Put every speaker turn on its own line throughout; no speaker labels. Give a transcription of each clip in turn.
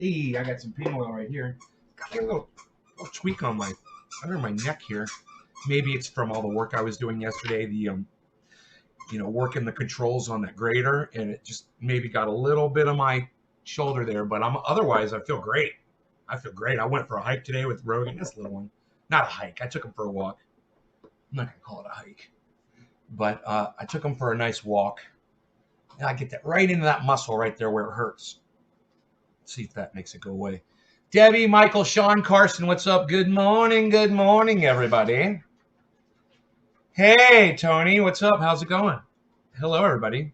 Hey, I got some pin oil right here. Got a little tweak on my under my neck here. Maybe it's from all the work I was doing yesterday. Working the controls on that grater, and it just maybe got a little bit of my shoulder there. But otherwise I feel great. I feel great. I went for a hike today with Rogan. This little one, not a hike. I took him for a walk. I'm not gonna call it a hike, but I took him for a nice walk. And I get that right into that muscle right there where it hurts. Let's see if that makes it go away. Debbie, Michael, Sean, Carson, what's up? Good morning, everybody. Hey, Tony, what's up? How's it going? Hello, everybody.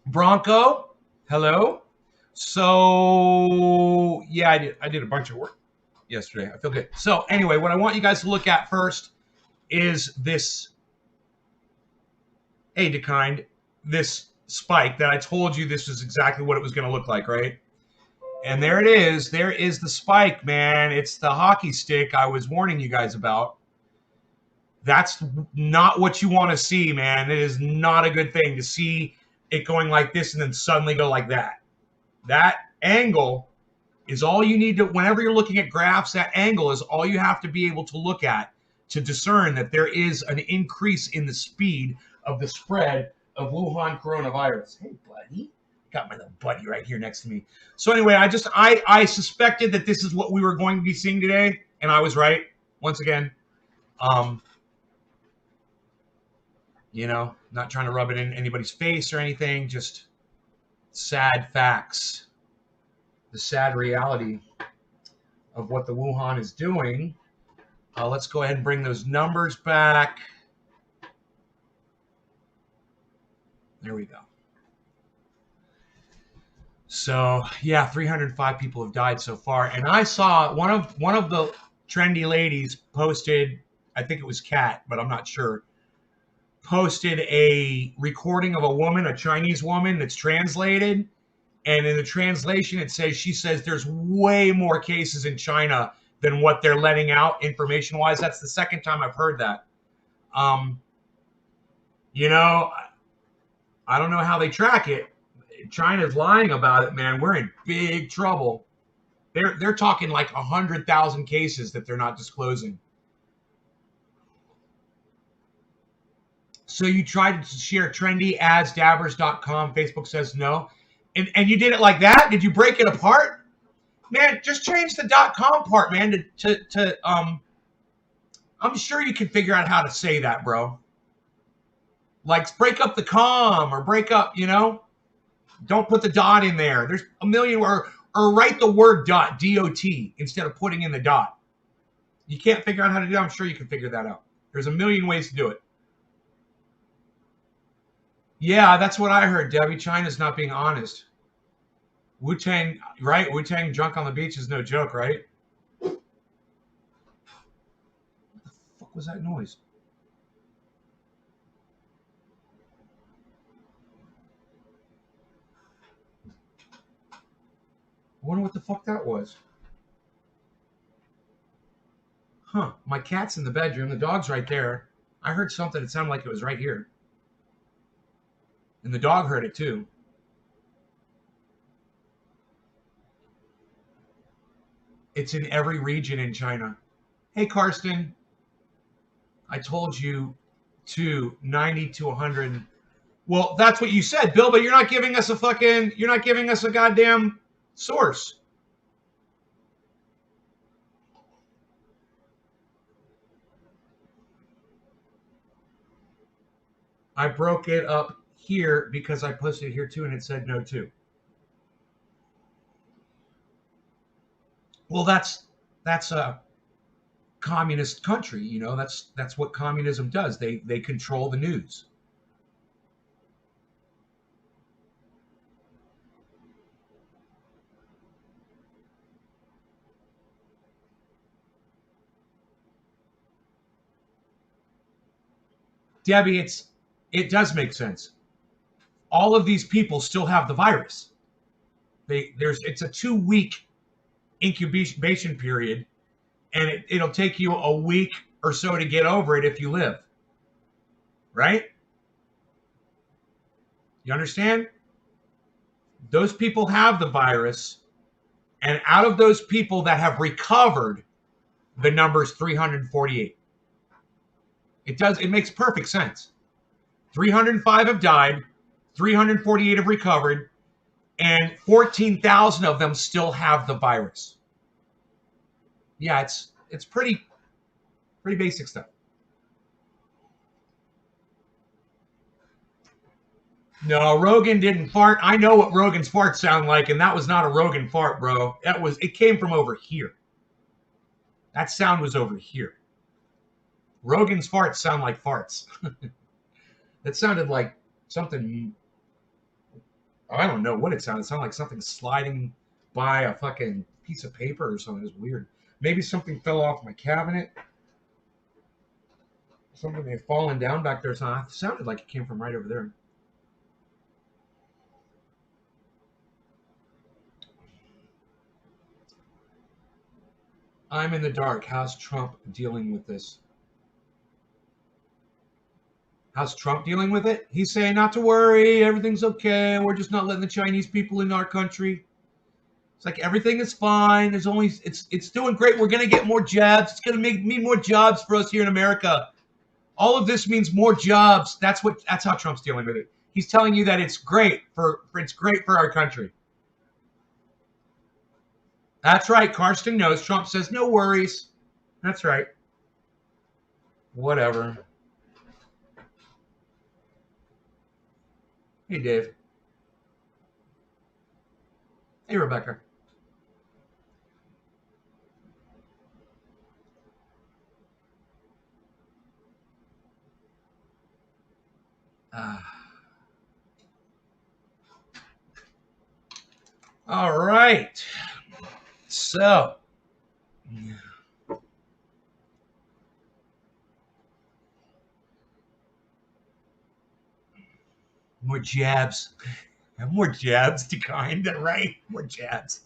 Bronco, hello. So, yeah, I did a bunch of work yesterday. I feel good. So, anyway, what I want you guys to look at first is this this spike that I told you this was exactly what it was going to look like, right? And there it is. There is the spike, man. It's the hockey stick I was warning you guys about. That's not what you want to see, man. It is not a good thing to see it going like this and then suddenly go like that. That angle is all you need to, whenever you're looking at graphs, that angle is all you have to be able to look at to discern that there is an increase in the speed of the spread of Wuhan coronavirus. Hey, buddy. Got my little buddy right here next to me. So anyway, I suspected that this is what we were going to be seeing today, and I was right once again. Not trying to rub it in anybody's face or anything, just sad facts. The sad reality of what the Wuhan is doing. Let's go ahead and bring those numbers back. There we go. So yeah, 305 people have died so far, and I saw one of the trendy ladies posted. I think it was Kat, but I'm not sure. Posted a recording of a woman, a Chinese woman, that's translated, and in the translation she says there's way more cases in China than what they're letting out information-wise. That's the second time I've heard that. I don't know how they track it. China's lying about it, man. We're in big trouble. They're talking like 100,000 cases that they're not disclosing. So you tried to share trendy ads, dabbers.com. Facebook says no. And you did it like that? Did you break it apart? Man, just change the .com part, man, to I'm sure you can figure out how to say that, bro. Like break up the com or break up, don't put the dot in there. There's a million, or write the word dot, D-O-T, instead of putting in the dot. You can't figure out how to do it? I'm sure you can figure that out. There's a million ways to do it. Yeah, that's what I heard, Debbie. China's not being honest. Wu-Tang, right? Wu-Tang drunk on the beach is no joke, right? What the fuck was that noise? I wonder what the fuck that was. Huh. My cat's in the bedroom. The dog's right there. I heard something. It sounded like it was right here. And the dog heard it too. It's in every region in China. Hey, Karsten. I told you 90 to 100. Well, that's what you said, Bill, but you're not giving us a goddamn source. I broke it up here because I posted it here too, and it said no too. Well, that's a communist country, that's what communism does. They control the news. Debbie, it does make sense. All of these people still have the virus. It's a 2-week incubation period, and it'll take you a week or so to get over it if you live. Right? You understand? Those people have the virus. And out of those people that have recovered, the number is 348. It makes perfect sense. 305 have died, 348 have recovered, and 14,000 of them still have the virus. Yeah, it's pretty basic stuff. No, Rogan didn't fart. I know what Rogan's farts sound like, and that was not a Rogan fart, bro. It came from over here. That sound was over here. Rogan's farts sound like farts. That sounded like something. I don't know what it sounded. It sounded like something sliding by a fucking piece of paper or something. It was weird. Maybe something fell off my cabinet. Something had fallen down back there. So it sounded like it came from right over there. I'm in the dark. How's Trump dealing with this? How's Trump dealing with it? He's saying not to worry, everything's okay. We're just not letting the Chinese people in our country. It's like everything is fine. It's doing great. We're gonna get more jobs. It's gonna mean more jobs for us here in America. All of this means more jobs. That's how Trump's dealing with it. He's telling you that it's great for our country. That's right. Karsten knows. Trump says no worries. That's right. Whatever. Hey, Dave. Hey, Rebecca. All right. So. More jabs. More jabs to kind, right? More jabs.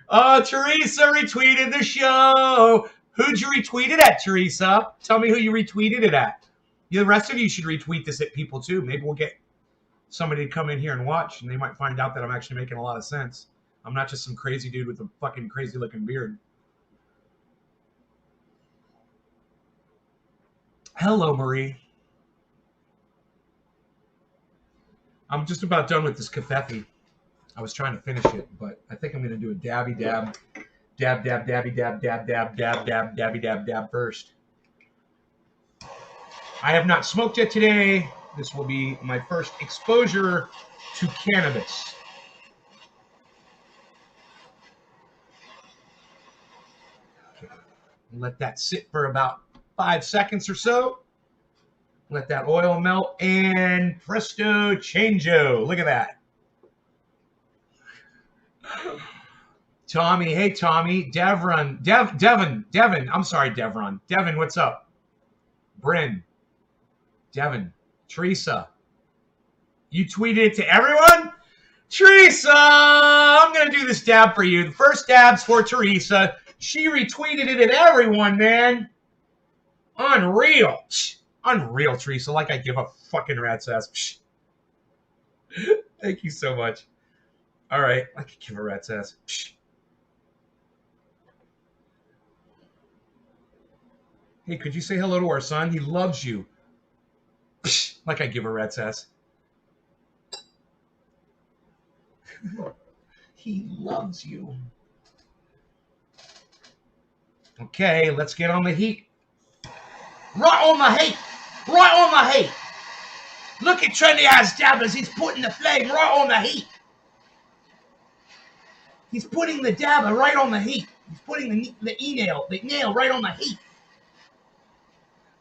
Oh, Teresa retweeted the show. Who'd you retweet it at, Teresa? Tell me who you retweeted it at. The rest of you should retweet this at people too. Maybe we'll get somebody to come in here and watch, and they might find out that I'm actually making a lot of sense. I'm not just some crazy dude with a fucking crazy looking beard. Hello, Marie. I'm just about done with this cafefe. I was trying to finish it, but I think I'm going to do a dabby dab. Dab, dab, dabby, dab, dab, dab, dab, dab, dabby, dab, dab first. I have not smoked yet today. This will be my first exposure to cannabis. Okay. Let that sit for about 5 seconds or so. Let that oil melt, and presto changeo. Look at that. Tommy, hey Tommy, Devin. I'm sorry, Devin, what's up? Bryn, Devin, Teresa. You tweeted it to everyone? Teresa, I'm gonna do this dab for you. The first dab's for Teresa. She retweeted it at everyone, man. Unreal. Unreal, Teresa. Like I give a fucking rat's ass. Thank you so much. All right. I could give a rat's ass. Hey, could you say hello to our son? He loves you. Like I give a rat's ass. He loves you. Okay, let's get on the heat. Right on the heat. Right on the heat. Look at Trendy Ass Dabbers. He's putting the flame right on the heat. He's putting the dabber right on the heat. He's putting the nail right on the heat.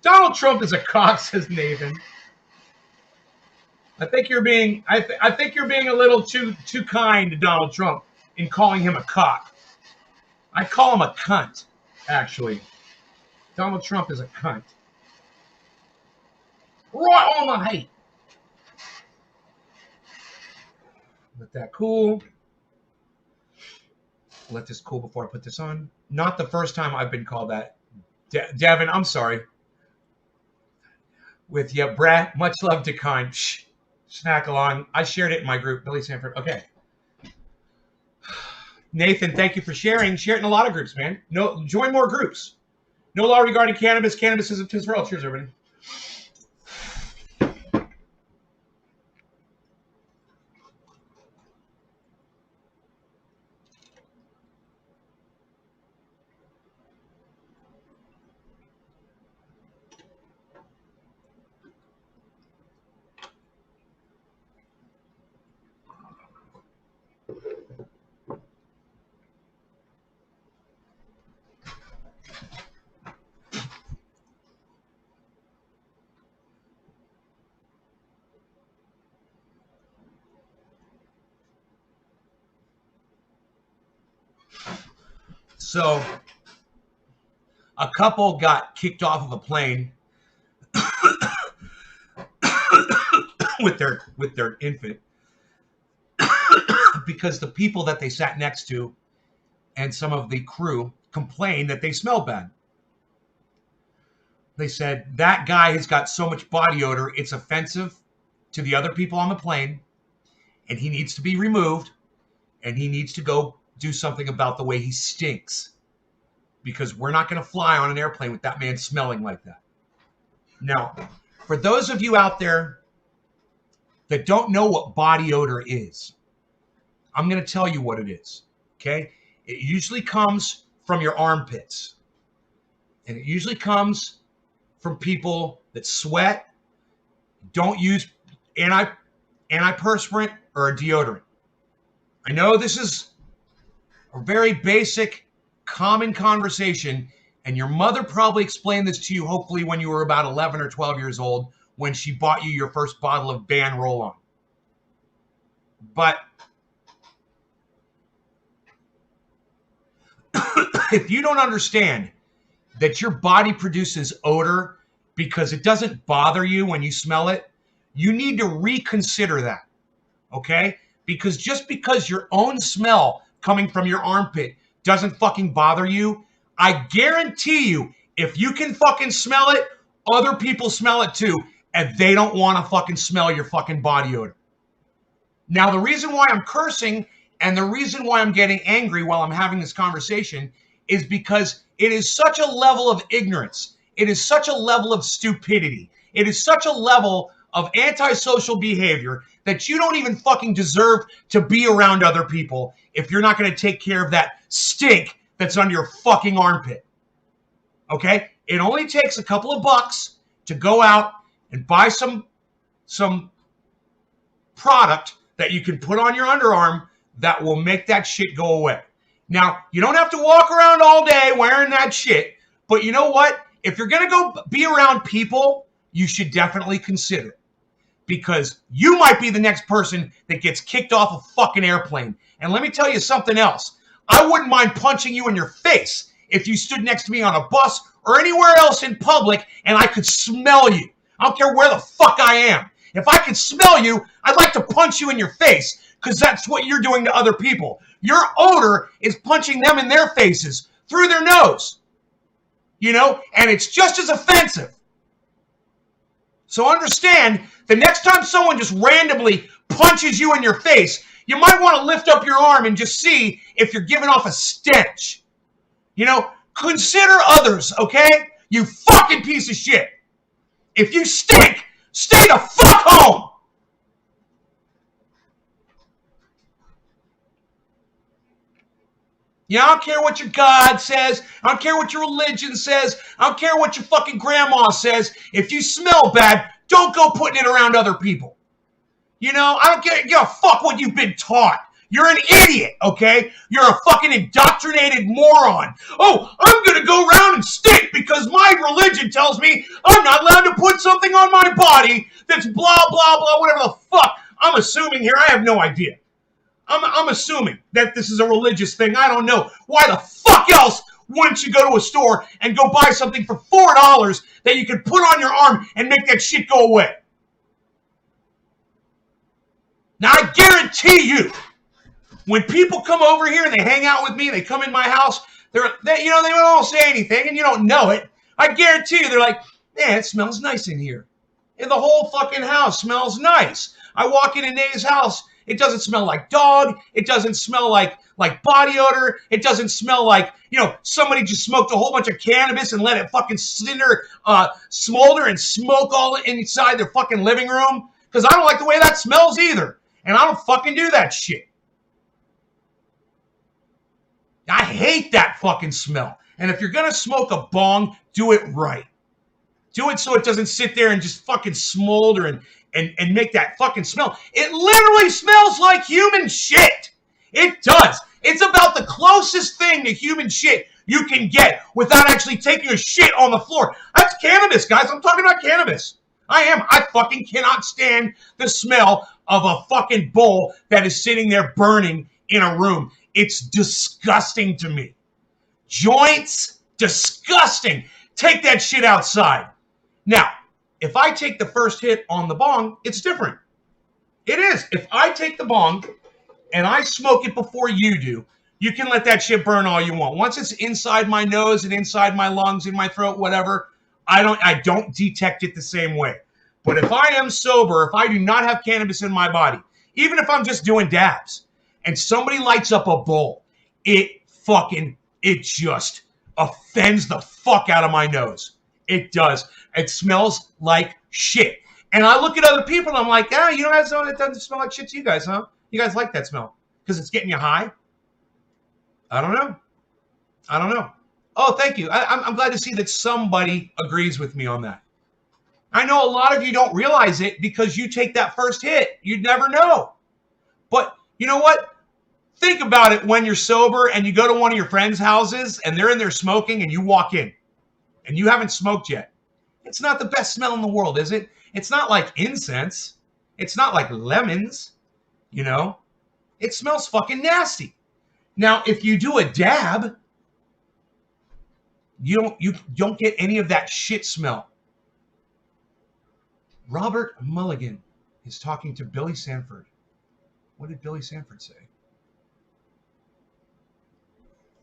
Donald Trump is a cock, says Nathan. I think you're being a little too kind to Donald Trump in calling him a cock. I call him a cunt, actually. Donald Trump is a cunt. Right on the heat. Let that cool. Let this cool before I put this on. Not the first time I've been called that. Devin, I'm sorry. With you, Brad. Much love to kind. Shh. Snack along. I shared it in my group, Billy Sanford. Okay. Nathan, thank you for sharing. Share it in a lot of groups, man. No, join more groups. No law regarding cannabis. Cannabis isn't for all. Cheers, everybody. So, a couple got kicked off of a plane with their infant because the people that they sat next to and some of the crew complained that they smelled bad. They said that guy has got so much body odor, it's offensive to the other people on the plane, and he needs to be removed, and he needs to go do something about the way he stinks, because we're not going to fly on an airplane with that man smelling like that. Now, for those of you out there that don't know what body odor is, I'm going to tell you what it is, okay? It usually comes from your armpits, and it usually comes from people that sweat, don't use antiperspirant or a deodorant. I know this is a very basic, common conversation, and your mother probably explained this to you hopefully when you were about 11 or 12 years old when she bought you your first bottle of Ban Roll-On. But if you don't understand that your body produces odor because it doesn't bother you when you smell it, you need to reconsider that, okay? Because just because your own smell coming from your armpit doesn't fucking bother you, I guarantee you, if you can fucking smell it, other people smell it too, and they don't want to fucking smell your fucking body odor. Now, the reason why I'm cursing and the reason why I'm getting angry while I'm having this conversation is because it is such a level of ignorance. It is such a level of stupidity. It is such a level of antisocial behavior that you don't even fucking deserve to be around other people if you're not going to take care of that stink that's under your fucking armpit. Okay? It only takes a couple of bucks to go out and buy some product that you can put on your underarm that will make that shit go away. Now, you don't have to walk around all day wearing that shit, but you know what? If you're going to go be around people, you should definitely consider it, because you might be the next person that gets kicked off a fucking airplane. And let me tell you something else. I wouldn't mind punching you in your face if you stood next to me on a bus or anywhere else in public and I could smell you. I don't care where the fuck I am. If I could smell you, I'd like to punch you in your face, because that's what you're doing to other people. Your odor is punching them in their faces through their nose. You know, and it's just as offensive. So understand, the next time someone just randomly punches you in your face, you might want to lift up your arm and just see if you're giving off a stench. You know, consider others, okay? You fucking piece of shit. If you stink, stay the fuck home. Yeah, I don't care what your God says. I don't care what your religion says. I don't care what your fucking grandma says. If you smell bad, don't go putting it around other people. You know, I don't give a fuck what you've been taught. You're an idiot, okay? You're a fucking indoctrinated moron. Oh, I'm going to go around and stink because my religion tells me I'm not allowed to put something on my body that's blah, blah, blah, whatever the fuck. I'm assuming here. I have no idea. I'm assuming that this is a religious thing. I don't know. Why the fuck else wouldn't you go to a store and go buy something for $4 that you could put on your arm and make that shit go away? Now, I guarantee you, when people come over here and they hang out with me, they come in my house, they don't all say anything and you don't know it. I guarantee you, they're like, man, it smells nice in here. And the whole fucking house smells nice. I walk into Nate's house. It doesn't smell like dog. It doesn't smell like body odor. It doesn't smell like, somebody just smoked a whole bunch of cannabis and let it fucking smolder and smoke all inside their fucking living room. Because I don't like the way that smells either. And I don't fucking do that shit. I hate that fucking smell. And if you're going to smoke a bong, do it right. Do it so it doesn't sit there and just fucking smolder and make that fucking smell. It literally smells like human shit. It does. It's about the closest thing to human shit you can get without actually taking a shit on the floor. That's cannabis, guys. I'm talking about cannabis. I fucking cannot stand the smell of a fucking bowl that is sitting there burning in a room. It's disgusting to me. Joints, disgusting. Take that shit outside. Now, if I take the first hit on the bong, it's different. It is. If I take the bong and I smoke it before you do, you can let that shit burn all you want. Once it's inside my nose and inside my lungs, in my throat, whatever, I don't detect it the same way. But if I am sober, if I do not have cannabis in my body, even if I'm just doing dabs, and somebody lights up a bowl, it just offends the fuck out of my nose. It does. It smells like shit. And I look at other people and I'm like, you don't have someone that doesn't smell like shit to you guys, huh? You guys like that smell because it's getting you high? I don't know. Oh, thank you. I'm glad to see that somebody agrees with me on that. I know a lot of you don't realize it because you take that first hit. You'd never know. But you know what? Think about it when you're sober and you go to one of your friends' houses and they're in there smoking and you walk in and you haven't smoked yet. It's not the best smell in the world, is it? It's not like incense. It's not like lemons, It smells fucking nasty. Now, if you do a dab, you don't get any of that shit smell. Robert Mulligan is talking to Billy Sanford. What did Billy Sanford say?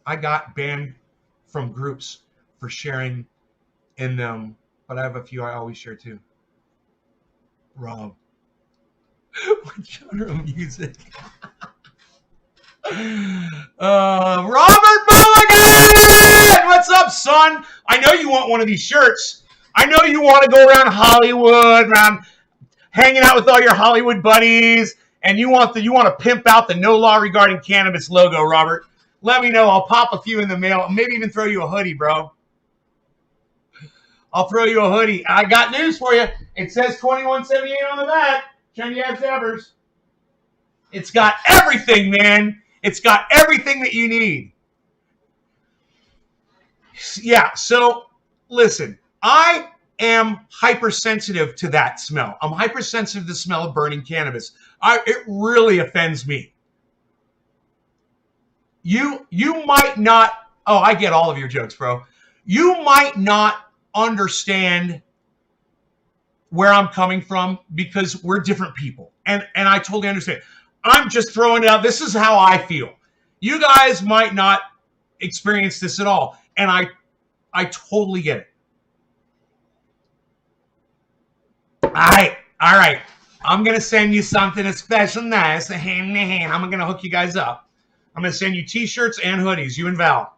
I got banned from groups for sharing in them, but I have a few I always share too. Rob. What genre of music? Robert Mulligan! What's up, son? I know you want one of these shirts. I know you want to go around Hollywood, man, hanging out with all your Hollywood buddies, and you want to pimp out the No Law Regarding Cannabis logo, Robert. Let me know. I'll pop a few in the mail. Maybe even throw you a hoodie, bro. I'll throw you a hoodie. I got news for you. It says 2178 on the back. Trendy Abs Dabbers. It's got everything, man. It's got everything that you need. Yeah, so listen. I am hypersensitive to that smell. I'm hypersensitive to the smell of burning cannabis. It really offends me. You might not, I get all of your jokes, bro. You might not understand where I'm coming from because we're different people. And I totally understand. I'm just throwing it out. This is how I feel. You guys might not experience this at all. And I totally get it. All right. I'm going to send you something special nice, a hand in hand. I'm going to hook you guys up. I'm going to send you t-shirts and hoodies, you and Val.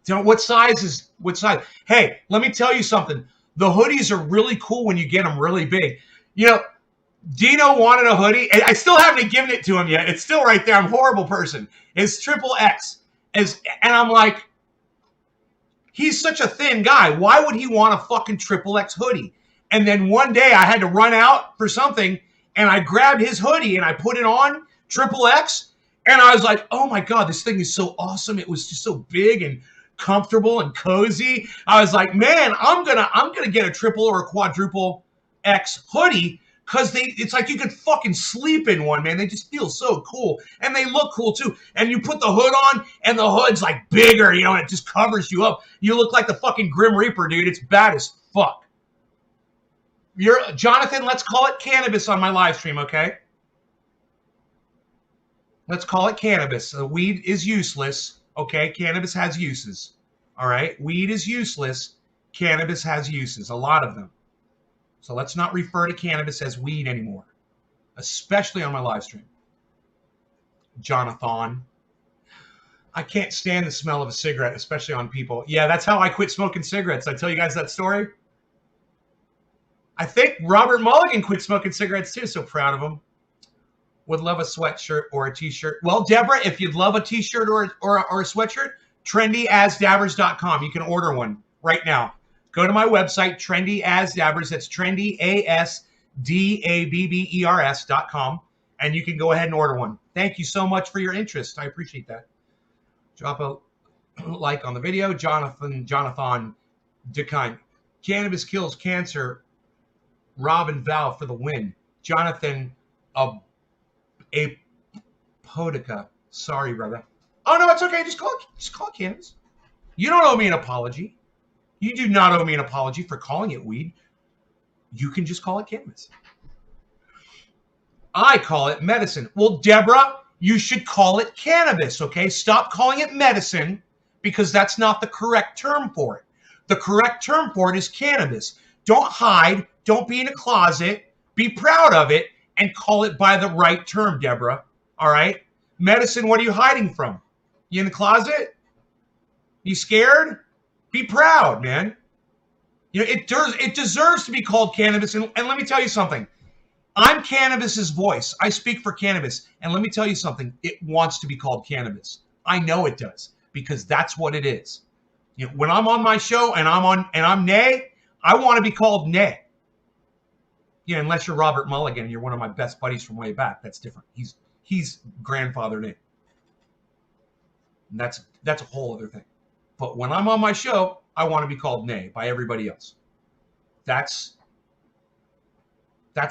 What size? Hey, let me tell you something. The hoodies are really cool when you get them really big. Dino wanted a hoodie. I still haven't given it to him yet. It's still right there. I'm a horrible person. It's XXX. And I'm like, he's such a thin guy. Why would he want a fucking XXX hoodie? And then one day I had to run out for something, and I grabbed his hoodie and I put it on, XXX, and I was like, oh my God, this thing is so awesome. It was just so big and comfortable and cozy. I was like, man, I'm gonna get a triple or a quadruple X hoodie because it's like you could fucking sleep in one, man. They just feel so cool. And they look cool too. And you put the hood on and the hood's like bigger, and it just covers you up. You look like the fucking Grim Reaper, dude. It's bad as fuck. Jonathan, let's call it cannabis on my live stream, okay? Let's call it cannabis. Weed is useless, okay? Cannabis has uses, all right? Weed is useless. Cannabis has uses, a lot of them. So let's not refer to cannabis as weed anymore, especially on my live stream. Jonathan. I can't stand the smell of a cigarette, especially on people. Yeah, that's how I quit smoking cigarettes. I tell you guys that story. I think Robert Mulligan quit smoking cigarettes too. So proud of him. Would love a sweatshirt or a t-shirt. Well, Deborah, if you'd love a t-shirt or a sweatshirt, trendyasdabbers.com. You can order one right now. Go to my website, trendyasdabbers. That's trendyasdabbers.com. And you can go ahead and order one. Thank you so much for your interest. I appreciate that. Drop a like on the video. Jonathan DeKine. Cannabis kills cancer. Robin Val for the win. Jonathan Apodica. Sorry, brother. Oh no, it's okay. Just call it cannabis. You don't owe me an apology. You do not owe me an apology for calling it weed. You can just call it cannabis. I call it medicine. Well, Deborah, you should call it cannabis, okay? Stop calling it medicine because that's not the correct term for it. The correct term for it is cannabis. Don't hide. Don't be in a closet. Be proud of it and call it by the right term, Deborah. All right? Medicine, what are you hiding from? You in the closet? You scared? Be proud, man. You know, it deserves to be called cannabis. And let me tell you something. I'm cannabis's voice. I speak for cannabis. And let me tell you something. It wants to be called cannabis. I know it does because that's what it is. You know, when I'm on my show and I'm Nay, I want to be called Nay. You know, unless you're Robert Mulligan and you're one of my best buddies from way back. That's different. He's grandfather Nay. And that's a whole other thing. But when I'm on my show, I want to be called Nay by everybody else. That's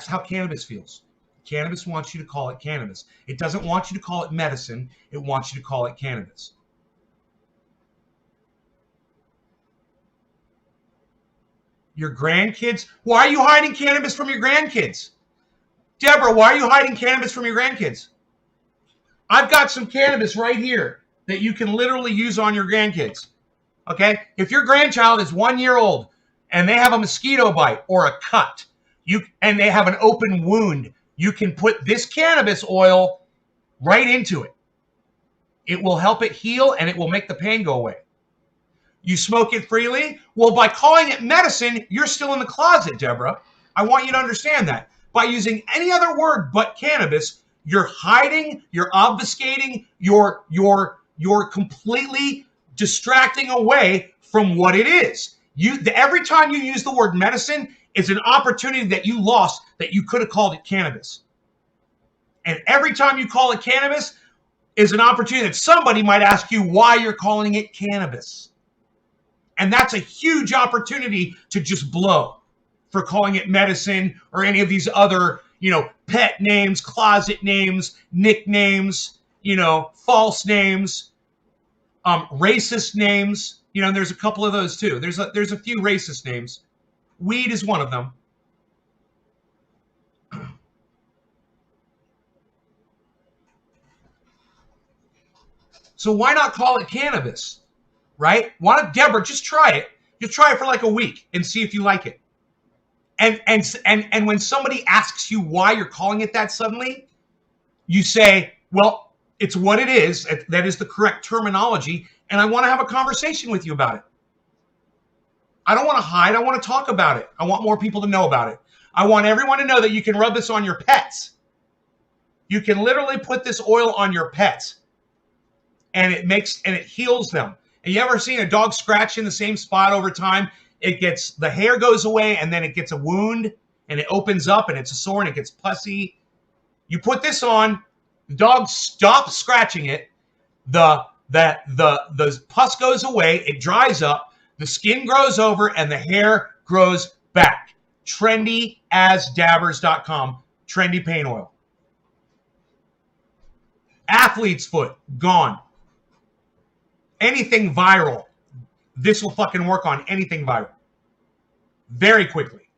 how cannabis feels. Cannabis wants you to call it cannabis. It doesn't want you to call it medicine. It wants you to call it cannabis. Your grandkids? Why are you hiding cannabis from your grandkids? Deborah, why are you hiding cannabis from your grandkids? I've got some cannabis right here that you can literally use on your grandkids. Okay? If your grandchild is 1 year old and they have a mosquito bite or a cut, and they have an open wound, you can put this cannabis oil right into it. It will help it heal and it will make the pain go away. You smoke it freely? Well, by calling it medicine, you're still in the closet, Deborah. I want you to understand that. By using any other word but cannabis, you're hiding, you're obfuscating, you're completely distracting away from what it is. Every time you use the word medicine, it's an opportunity that you lost that you could have called it cannabis. And every time you call it cannabis is an opportunity that somebody might ask you why you're calling it cannabis. And that's a huge opportunity to just blow for calling it medicine or any of these other, pet names, closet names, nicknames, false names, racist names. There's a couple of those too. There's a few racist names. Weed is one of them. So why not call it cannabis, right? Why not, Deborah, just try it. Just try it for like a week and see if you like it. And when somebody asks you why you're calling it that suddenly, you say, well, it's what it is. That is the correct terminology. And I want to have a conversation with you about it. I don't want to hide. I want to talk about it. I want more people to know about it. I want everyone to know that you can rub this on your pets. You can literally put this oil on your pets and it heals them. And you ever seen a dog scratch in the same spot over time? The hair goes away and then it gets a wound and it opens up and it's a sore and it gets pussy. You put this on, the dog stops scratching it. The pus goes away. It dries up. The skin grows over and the hair grows back. Trendyasdabbers.com. Trendy pain oil. Athlete's foot, gone. Anything viral. This will fucking work on anything viral. Very quickly.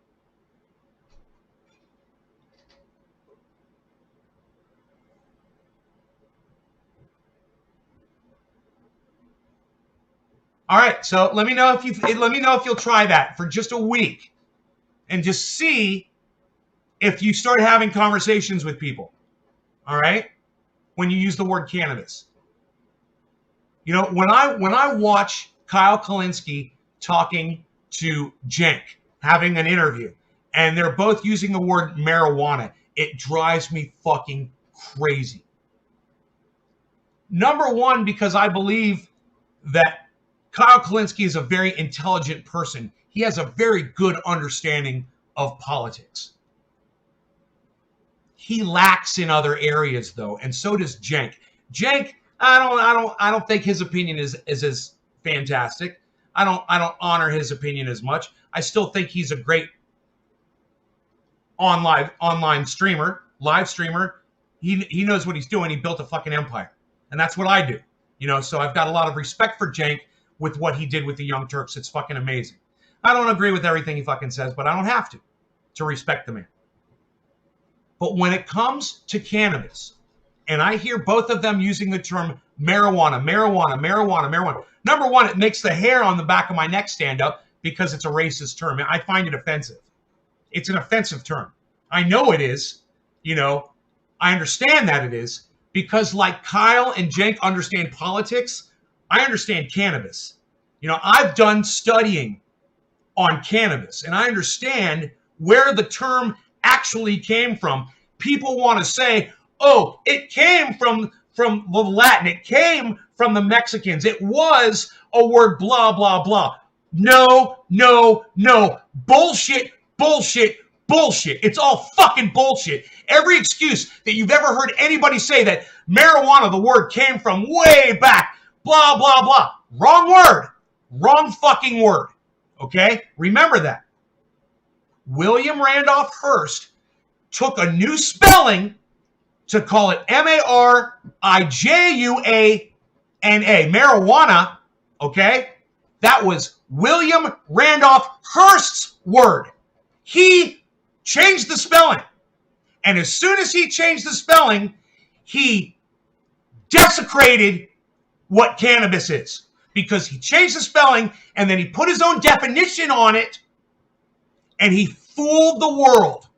All right, so let me know if you'll try that for just a week. and just see if you start having conversations with people, all right, when you use the word cannabis. You know, when I watch Kyle Kalinske talking to Cenk, having an interview, and they're both using the word marijuana, it drives me fucking crazy. Number one, because I believe that Kyle Kalinske is a very intelligent person. He has a very good understanding of politics. He lacks in other areas, though, and so does Cenk. Cenk, I don't think his opinion is as fantastic. I don't honor his opinion as much. I still think he's a great online streamer, live streamer. He knows what he's doing. He built a fucking empire, and that's what I do. You know, so I've got a lot of respect for Cenk with what he did with the Young Turks. It's fucking amazing. I don't agree with everything he fucking says, but I don't have to respect the man. But when it comes to cannabis, and I hear both of them using the term marijuana. Number one, it makes the hair on the back of my neck stand up because it's a racist term. I find it offensive. It's an offensive term. I know it is. You know, I understand that it is because like Kyle and Cenk understand politics, I understand cannabis. You know, I've done studying on cannabis and I understand where the term actually came from. People want to say, oh, it came from the Latin. It came from the Mexicans. It was a word, blah, blah, blah. No. Bullshit. It's all fucking bullshit. Every excuse that you've ever heard anybody say that marijuana, the word, came from way back, blah, blah, blah. Wrong word. Wrong fucking word. Okay? Remember that. William Randolph Hearst took a new spelling to call it marijuana, marijuana, okay? That was William Randolph Hearst's word. He changed the spelling. And as soon as he changed the spelling, he desecrated what cannabis is. Because he changed the spelling and then he put his own definition on it and he fooled the world.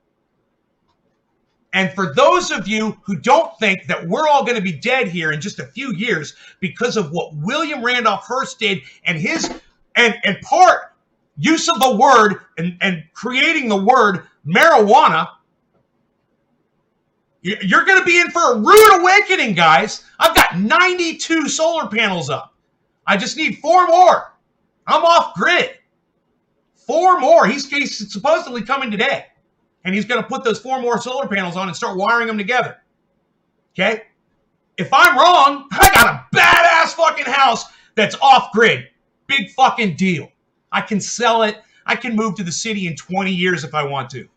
And for those of you who don't think that we're all going to be dead here in just a few years because of what William Randolph Hearst did and his and part use of the word and creating the word marijuana, you're going to be in for a rude awakening, guys. I've got 92 solar panels up. I just need 4 more. I'm off grid. 4 more. He's supposedly coming today. And he's going to put those 4 more solar panels on and start wiring them together. Okay? If I'm wrong, I got a badass fucking house that's off grid. Big fucking deal. I can sell it. I can move to the city in 20 years if I want to.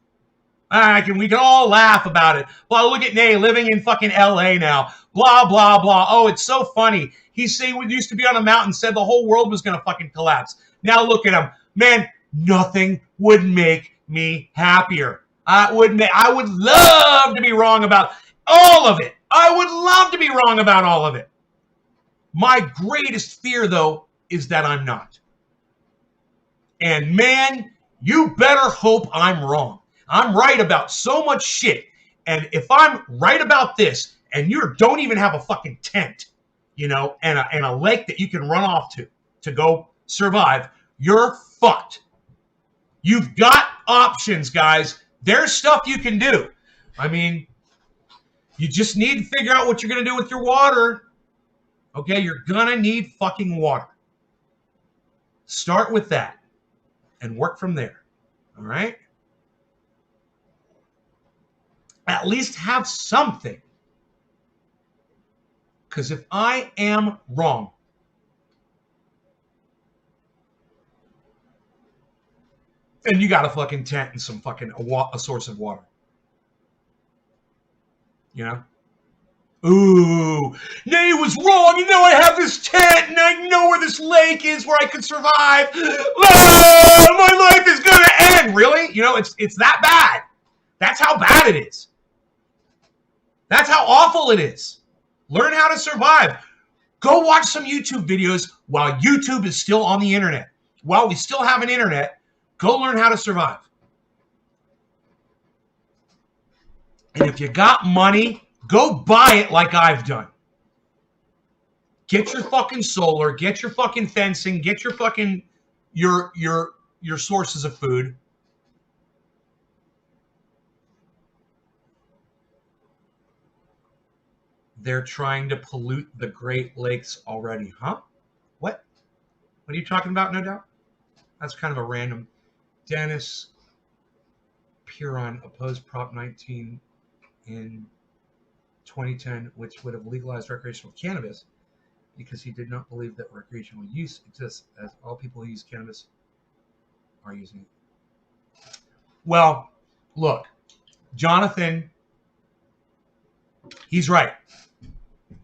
We can all laugh about it. Blah, look at Nay living in fucking LA now. Blah, blah, blah. Oh, it's so funny. He used to be on a mountain, said the whole world was going to fucking collapse. Now look at him. Man, nothing would make me happier. I would love to be wrong about all of it. I would love to be wrong about all of it. My greatest fear, though, is that I'm not. And man, you better hope I'm wrong. I'm right about so much shit. And if I'm right about this, and you don't even have a fucking tent, you know, and a lake that you can run off to go survive, you're fucked. You've got options, guys. There's stuff you can do. I mean, you just need to figure out what you're going to do with your water. Okay, you're going to need fucking water. Start with that and work from there. All right? At least have something. Because if I am wrong, then you got a fucking tent and some fucking a source of water. You know? Ooh, Nay was wrong. You know I have this tent and I know where this lake is where I can survive. Ah, my life is gonna end. Really? You know, it's that bad. That's how bad it is. That's how awful it is. Learn how to survive. Go watch some YouTube videos while YouTube is still on the internet. While we still have an internet, go learn how to survive. And if you got money, go buy it like I've done. Get your fucking solar, get your fucking fencing, get your fucking your sources of food. They're trying to pollute the Great Lakes already, huh? What? What are you talking about, no doubt? That's kind of a random. Dennis Puron opposed Prop 19 in 2010, which would have legalized recreational cannabis because he did not believe that recreational use exists, as all people who use cannabis are using it. Well, look, Jonathan, he's right.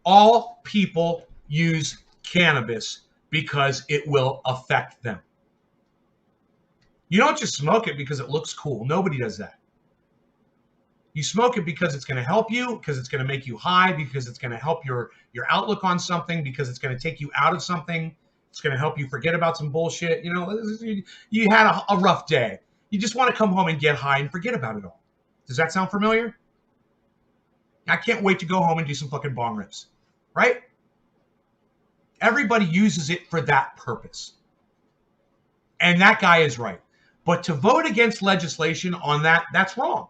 All people use cannabis because it will affect them. You don't just smoke it because it looks cool. Nobody does that. You smoke it because it's going to help you, because it's going to make you high, because it's going to help your outlook on something, because it's going to take you out of something. It's going to help you forget about some bullshit. You know, you had a rough day. You just want to come home and get high and forget about it all. Does that sound familiar? I can't wait to go home and do some fucking bong rips, right? Everybody uses it for that purpose. And that guy is right. But to vote against legislation on that, that's wrong.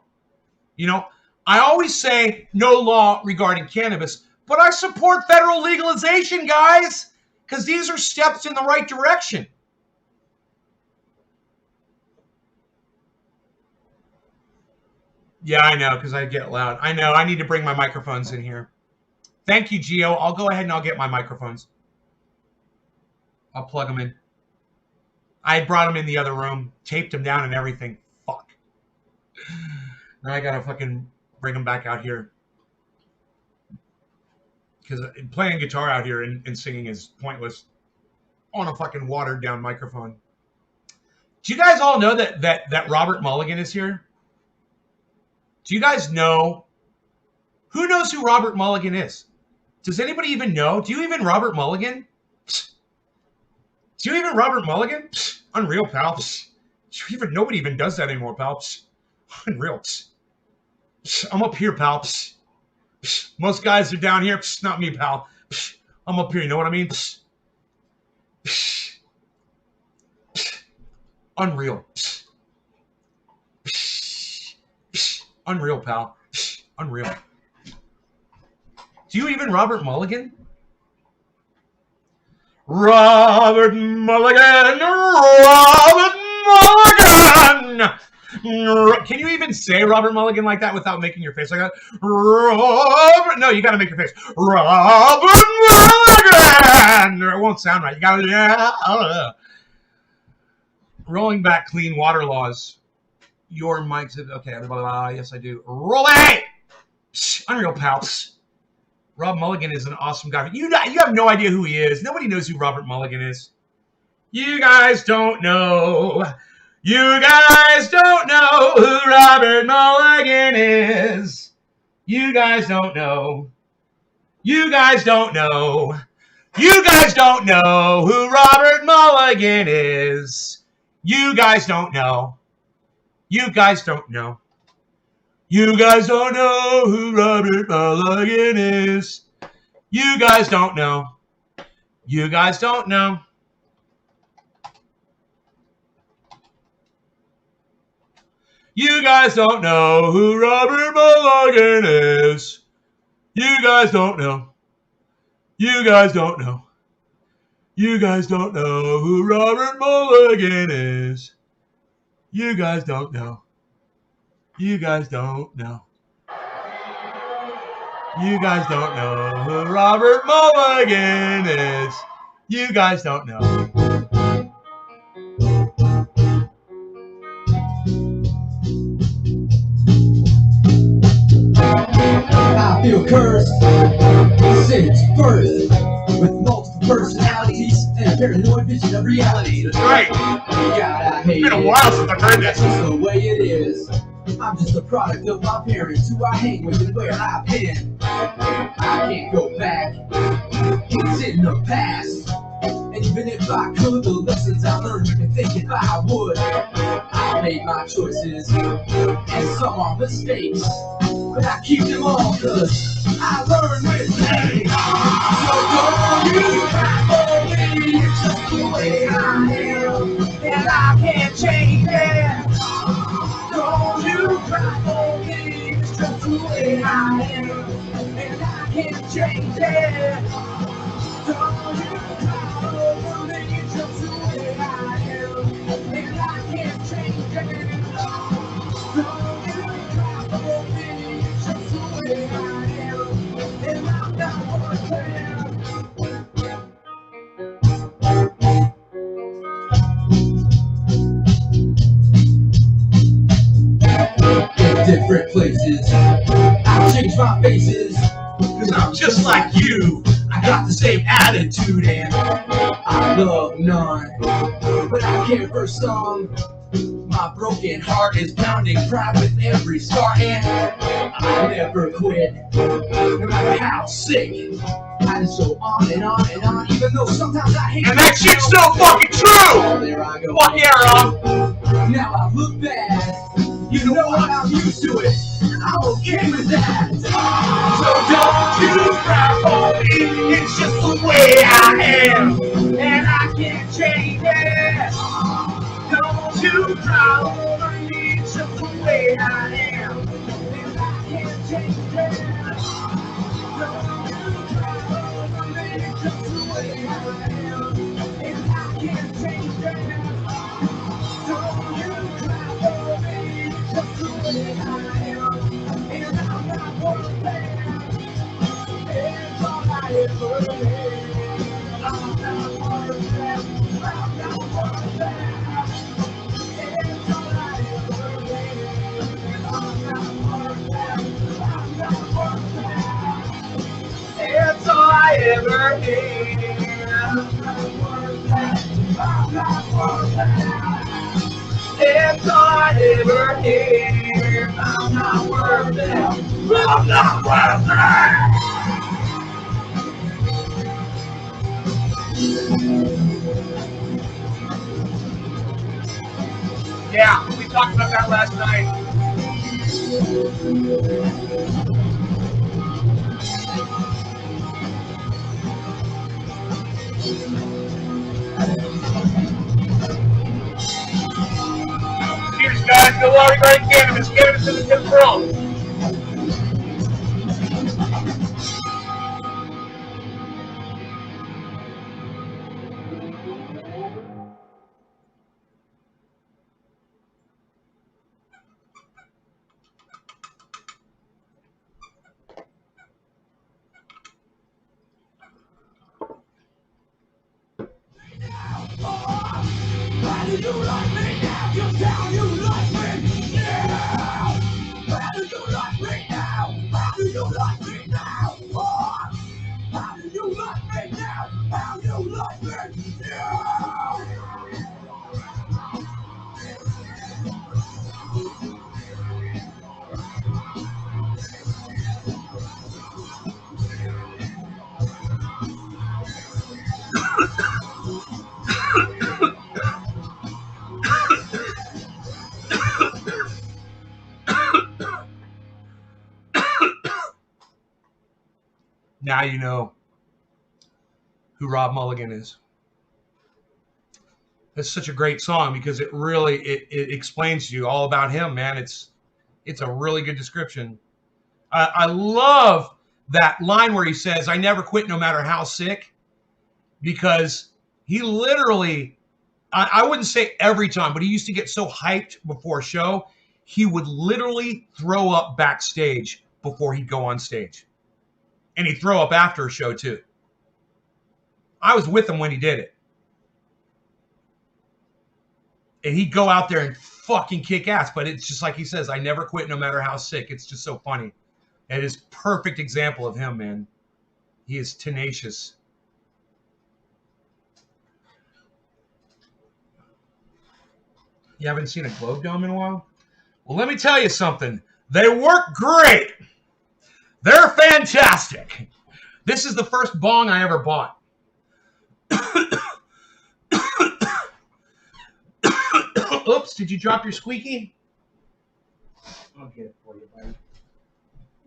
You know, I always say no law regarding cannabis, but I support federal legalization, guys, because these are steps in the right direction. Yeah, I know, because I get loud. I know, I need to bring my microphones in here. Thank you, Gio. I'll go ahead and I'll get my microphones. I'll plug them in. I brought them in the other room, taped them down and everything. Fuck. Now I gotta fucking bring them back out here. Because playing guitar out here and singing is pointless on a fucking watered down microphone. Do you guys all know that Robert Mulligan is here? Do you guys know? Who knows who Robert Mulligan is? Does anybody even know? Do you even Robert Mulligan? Do you even Robert Mulligan? Unreal, pal. Nobody even does that anymore, pal. Unreal. I'm up here, pal. Most guys are down here. Not me, pal. I'm up here. You know what I mean? Unreal. Unreal, pal. Unreal. Do you even Robert Mulligan? Robert Mulligan! Robert Mulligan! Can you even say Robert Mulligan like that without making your face like that? Robert... No, you got to make your face. Robert Mulligan! It won't sound right. You got to... Rolling back clean water laws. Your mic's... Okay, blah, blah, blah. Yes, I do. Roll it! Unreal, pal. Rob Mulligan is an awesome guy. You have no idea who he is. Nobody knows who Robert Mulligan is. You guys don't know. You guys don't know who Robert Mulligan is. You guys don't know. You guys don't know. You guys don't know who Robert Mulligan is. You guys don't know. You guys don't know. You guys don't know who Robert Mulligan is. You guys don't know. You guys don't know. You guys don't know who Robert Mulligan is. You guys don't know. You guys don't know. You guys don't know who Robert Mulligan is. You guys don't know. You guys don't know. You guys don't know who Robert Mulligan is. You guys don't know.
I feel cursed since birth, with multiple personalities and a paranoid vision of reality.
That's right.
God, I hate
it's been a while since I've heard
That's
this.
just the way it is. I'm just a product of my parents, who I hang with and where I've been. I can't go back. It's in the past. And even if I could, the lessons I learned, you can think if I would. I made my choices, and some are mistakes. but I keep them all, cause I learned with pain. So don't you cry for me, it's just the way I am, and I can't change it. Don't you cry for me, it's just the way I am, and I can't change it. Don't you cry for me, it's just the way I am, and I can't change it. Don't you cry for me, it's just the way I am, and I'm not worth it. In different places, I'll change my faces, cause I'm just like you. I got the same attitude and I love none, but I care for some. My broken heart is pounding pride with every scar, and I never quit, no matter how sick. I just go on and on and on, even though sometimes I hate.
And that shit's so fucking true!
There I go.
Fuck yeah, Rob!
Now I look bad, you know what, I'm used to it, I'm okay with that. So don't you cry for me, it's just the way I am, and I can't change it. Don't you cry over me, it's just the way I am, and I can't change it. Don't you cry over me, it's just the way I am, and I can't change it. Don't you cry for me, it's just the way I am, and I'm not worth it. It's all I ever need. I'm not worth it. I'm not worth it. It's all I ever need. I'm not worth it. I'm not worth it. It's all I ever need. I'm not worth it. I'm not worth it. It's all I ever need. I'm not worth it. I'm not worth it.
Yeah, we talked about that last night. Cheers, guys. Go Laurie Great Cannabis. Cannabis in the 10th world.
How do you like me now? You tell you like me now. How do you like me now? How do you like me now? Oh, how do you like me now? How do you like me now?
Now you know who Rob Mulligan is. It's such a great song because it really it explains to you all about him, man. It's a really good description. I love that line where he says, "I never quit no matter how sick," because he literally, I wouldn't say every time, but he used to get so hyped before a show, he would literally throw up backstage before he'd go on stage. And he'd throw up after a show too. I was with him when he did it. And he'd go out there and fucking kick ass. But it's just like he says, I never quit no matter how sick. It's just so funny. It is a perfect example of him, man. He is tenacious. You haven't seen a Globe Dome in a while? Well, let me tell you something. They work great. They're fantastic. This is the first bong I ever bought. Oops, did you drop your squeaky? I'll get it for you, buddy.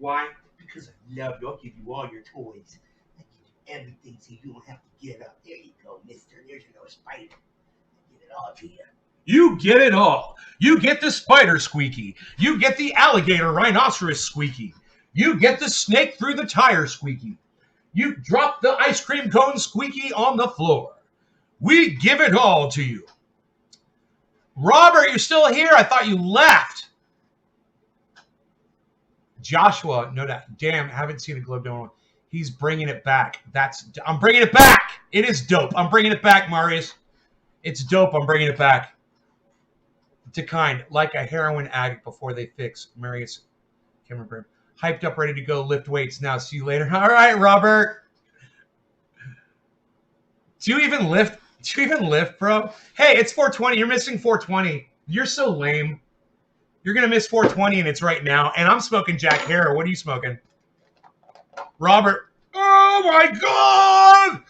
Why? Because I love you. I'll give you all your toys. I give you everything so you don't have to get up. There you go, mister. There's your little spider. I give it all to you.
You get it all. You get the spider squeaky. You get the alligator rhinoceros squeaky. You get the snake through the tire squeaky. You drop the ice cream cone squeaky on the floor. We give it all to you. Robert, you're still here? I thought you left. Joshua, no doubt. Damn, haven't seen a Globe Dome. He's bringing it back. I'm bringing it back. It is dope. I'm bringing it back, Marius. It's dope. I'm bringing it back. To kind, like a heroin addict before they fix. Marius, Cameron, hyped up, ready to go, lift weights now. See you later. All right, Robert. Do you even lift? Do you even lift, bro? Hey, it's 420. You're missing 420. You're so lame. You're going to miss 420, and it's right now. And I'm smoking Jack Harrow. What are you smoking? Robert. Oh, my God.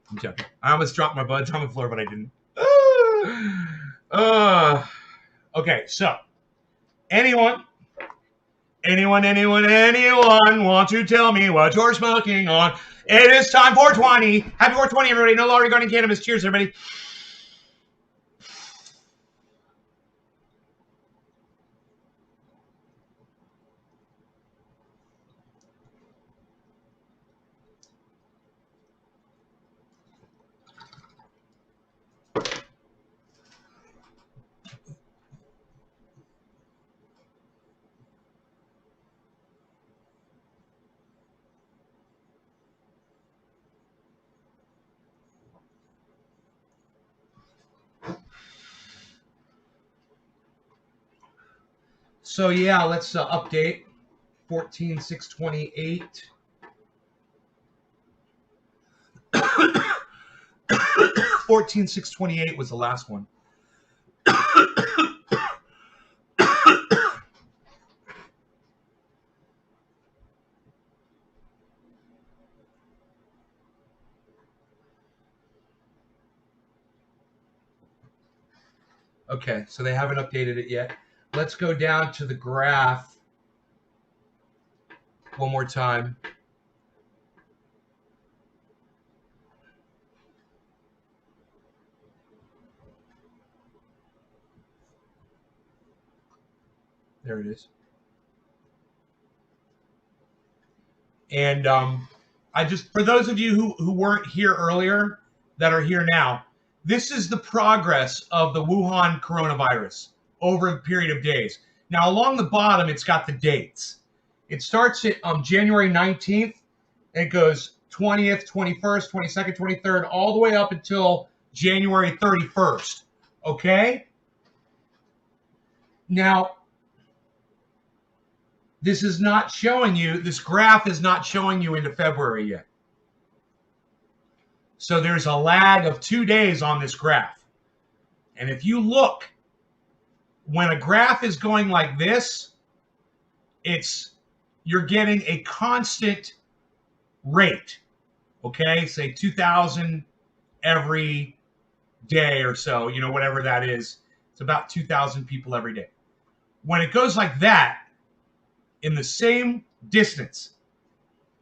I'm joking. I almost dropped my buds on the floor, but I didn't. Okay, so anyone want to tell me what you're smoking on? It is time for 420. Happy 420, everybody. No law regarding cannabis. Cheers, everybody. So yeah, let's update 14.628. 14.628 was the last one. Okay, so they haven't updated it yet. Let's go down to the graph one more time. There it is. And I just, for those of you who weren't here earlier, that are here now, this is the progress of the Wuhan coronavirus over a period of days. Now, along the bottom, it's got the dates. It starts at January 19th, and it goes 20th, 21st, 22nd, 23rd, all the way up until January 31st. Okay? Now, this is not showing you, this graph is not showing you into February yet. So there's a lag of 2 days on this graph. And if you look, when a graph is going like this, you're getting a constant rate. Okay, say 2,000 every day or so, you know, whatever that is. It's about 2,000 people every day. When it goes like that, in the same distance,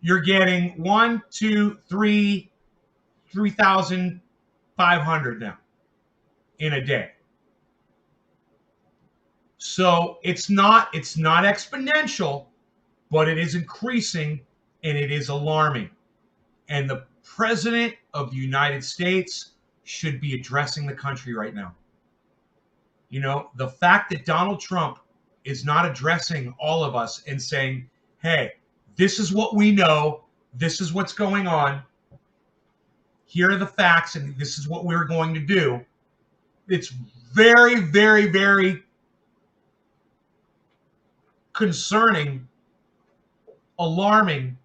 you're getting 3,500 now in a day. So it's not exponential, but it is increasing, and it is alarming. And the President of the United States should be addressing the country right now. You know, the fact that Donald Trump is not addressing all of us and saying, hey, this is what we know, this is what's going on, here are the facts, and this is what we're going to do. It's very, very, very concerning, alarming,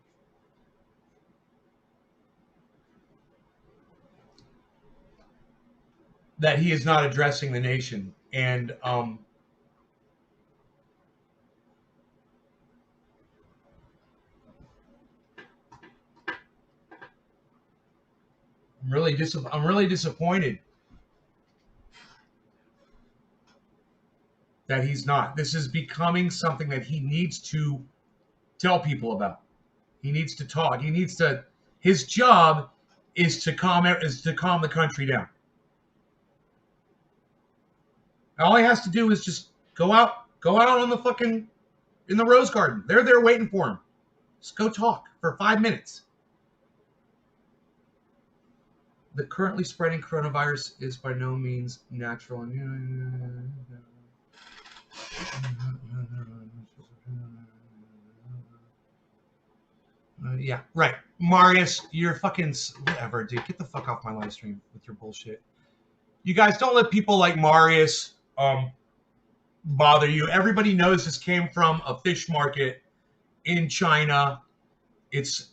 that he is not addressing the nation. And I'm really disappointed that he's not. This is becoming something that he needs to tell people about. He needs to talk. He needs to. His job is to calm the country down. All he has to do is just go out on the fucking in the Rose Garden. They're there waiting for him. Just go talk for 5 minutes. The currently spreading coronavirus is by no means natural. Yeah, right. Marius, you're fucking whatever, dude. Get the fuck off my live stream with your bullshit. You guys don't let people like Marius bother you. Everybody knows this came from a fish market in China. It's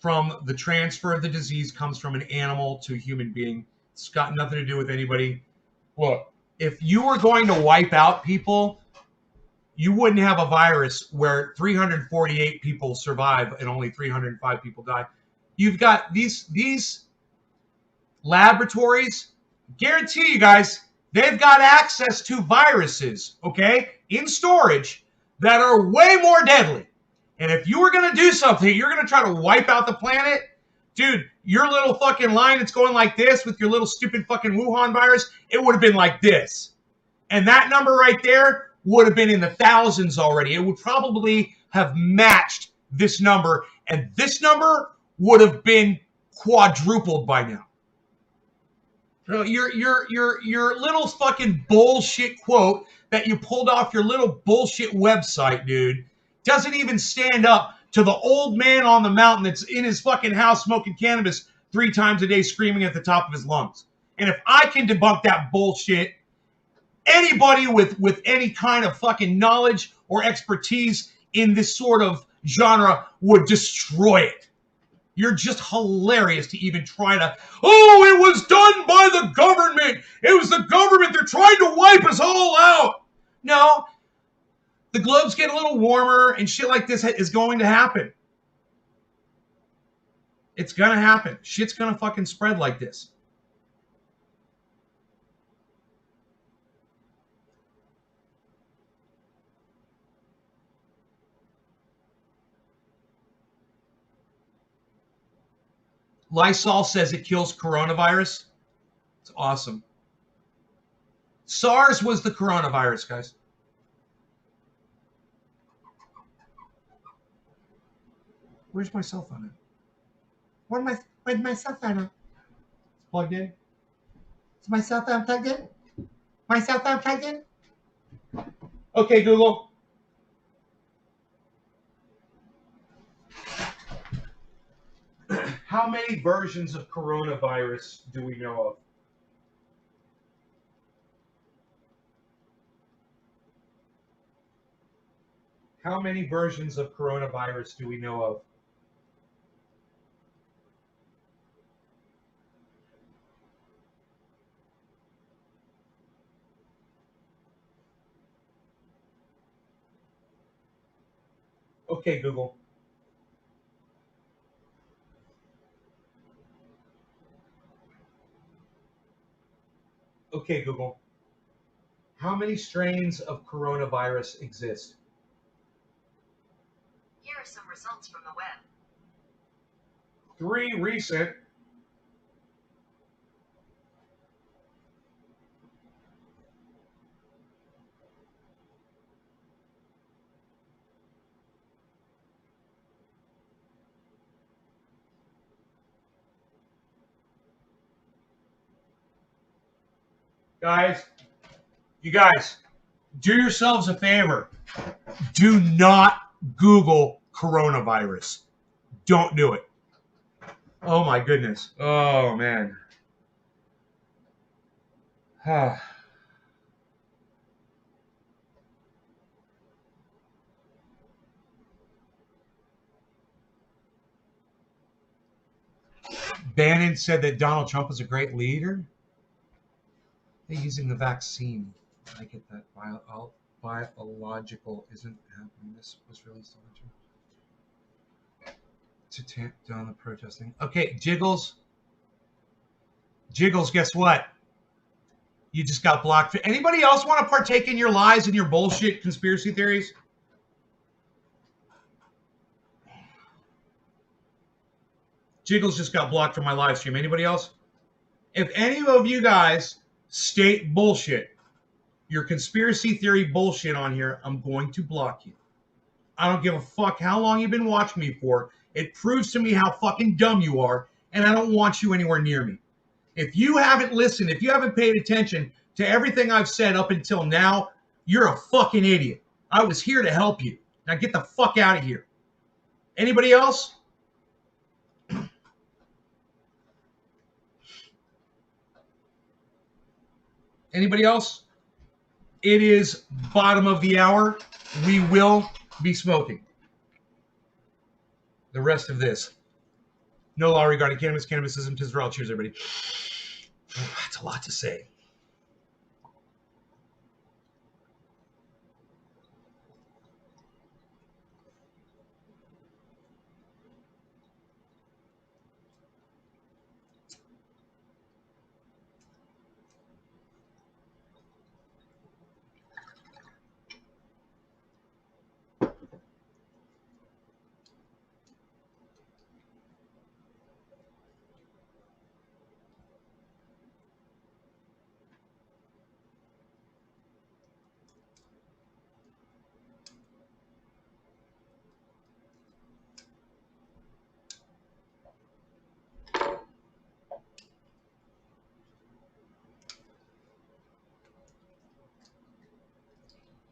from the transfer of the disease comes from an animal to a human being. It's got nothing to do with anybody. Look, if you were going to wipe out people, you wouldn't have a virus where 348 people survive and only 305 people die. You've got these laboratories, guarantee you guys, they've got access to viruses, okay, in storage that are way more deadly. And if you were going to do something, you're going to try to wipe out the planet, dude, your little fucking line that's going like this with your little stupid fucking Wuhan virus, it would have been like this. And that number right there would have been in the thousands already. It would probably have matched this number, and this number would have been quadrupled by now. So your little fucking bullshit quote that you pulled off your little bullshit website, dude, doesn't even stand up to the old man on the mountain that's in his fucking house smoking cannabis 3 times a day screaming at the top of his lungs. And if I can debunk that bullshit, anybody with any kind of fucking knowledge or expertise in this sort of genre would destroy it. You're just hilarious to even try to, oh, it was done by the government. It was the government. They're trying to wipe us all out. No. The globes get a little warmer and shit like this is going to happen. It's going to happen. Shit's going to fucking spread like this. Lysol says it kills coronavirus. It's awesome. SARS was the coronavirus, guys. Where's my cell phone at? Where's my cell phone at? It's plugged in. Is my cell phone plugged in? My cell phone plugged in? Okay, Google. How many versions of coronavirus do we know of? How many versions of coronavirus do we know of? Okay, Google. Okay, Google. How many strains of coronavirus exist?
Here are some results from the web.
3 recent. You guys, do yourselves a favor. Do not Google coronavirus. Don't do it. Oh my goodness. Oh man. Bannon said that Donald Trump is a great leader. They're using the vaccine. I get that. Biological isn't happening. This was released on to tamp down the protesting. Okay, Jiggles. Jiggles, guess what? You just got blocked. Anybody else want to partake in your lies and your bullshit conspiracy theories? Jiggles just got blocked from my live stream. Anybody else? If any of you guys state bullshit, your conspiracy theory bullshit on here, I'm going to block you. I don't give a fuck how long you've been watching me for. It proves to me how fucking dumb you are, and I don't want you anywhere near me. If you haven't listened, if you haven't paid attention to everything I've said up until now, you're a fucking idiot. I was here to help you. Now get the fuck out of here. Anybody else? Anybody else? It is bottom of the hour. We will be smoking the rest of this. No law regarding cannabis. Cannabis isn't Israel. Cheers, everybody. That's a lot to say.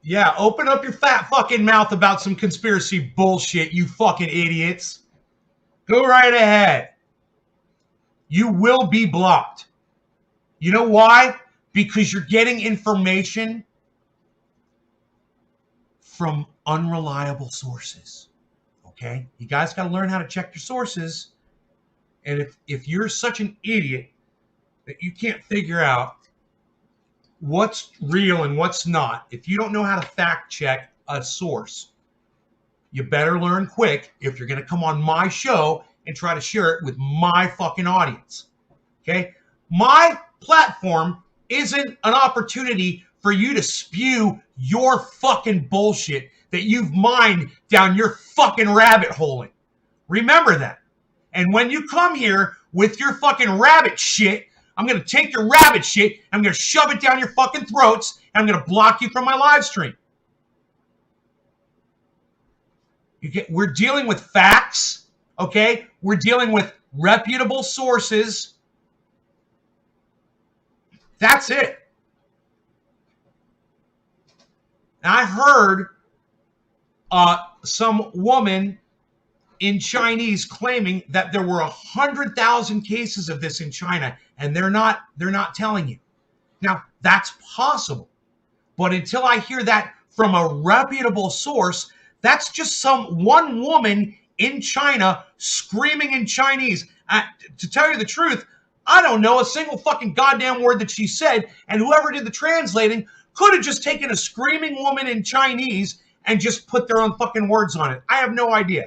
Yeah, open up your fat fucking mouth about some conspiracy bullshit, you fucking idiots. Go right ahead. You will be blocked. You know why? Because you're getting information from unreliable sources. Okay? You guys got to learn how to check your sources. And if you're such an idiot that you can't figure out what's real and what's not, if you don't know how to fact check a source, you better learn quick if you're going to come on my show and try to share it with my fucking audience. Okay? My platform isn't an opportunity for you to spew your fucking bullshit that you've mined down your fucking rabbit holing. Remember that. And when you come here with your fucking rabbit shit, I'm going to take your rabbit shit, I'm going to shove it down your fucking throats, and I'm going to block you from my live stream. We're dealing with facts, okay? We're dealing with reputable sources. That's it. And I heard some woman in Chinese claiming that there were 100,000 cases of this in China, and they're not telling you. Now, that's possible. But until I hear that from a reputable source, that's just some one woman in China screaming in Chinese. To tell you the truth, I don't know a single fucking goddamn word that she said, and whoever did the translating could have just taken a screaming woman in Chinese and just put their own fucking words on it. I have no idea.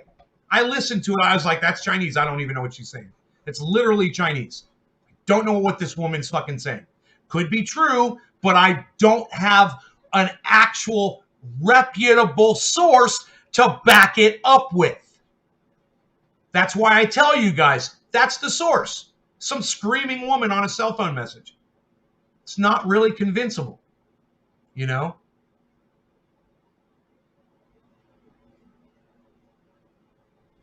I listened to it. I was like, that's Chinese. I don't even know what she's saying. It's literally Chinese. Don't know what this woman's fucking saying. Could be true, but I don't have an actual reputable source to back it up with. That's why I tell you guys, that's the source. Some screaming woman on a cell phone message. It's not really convincible, you know?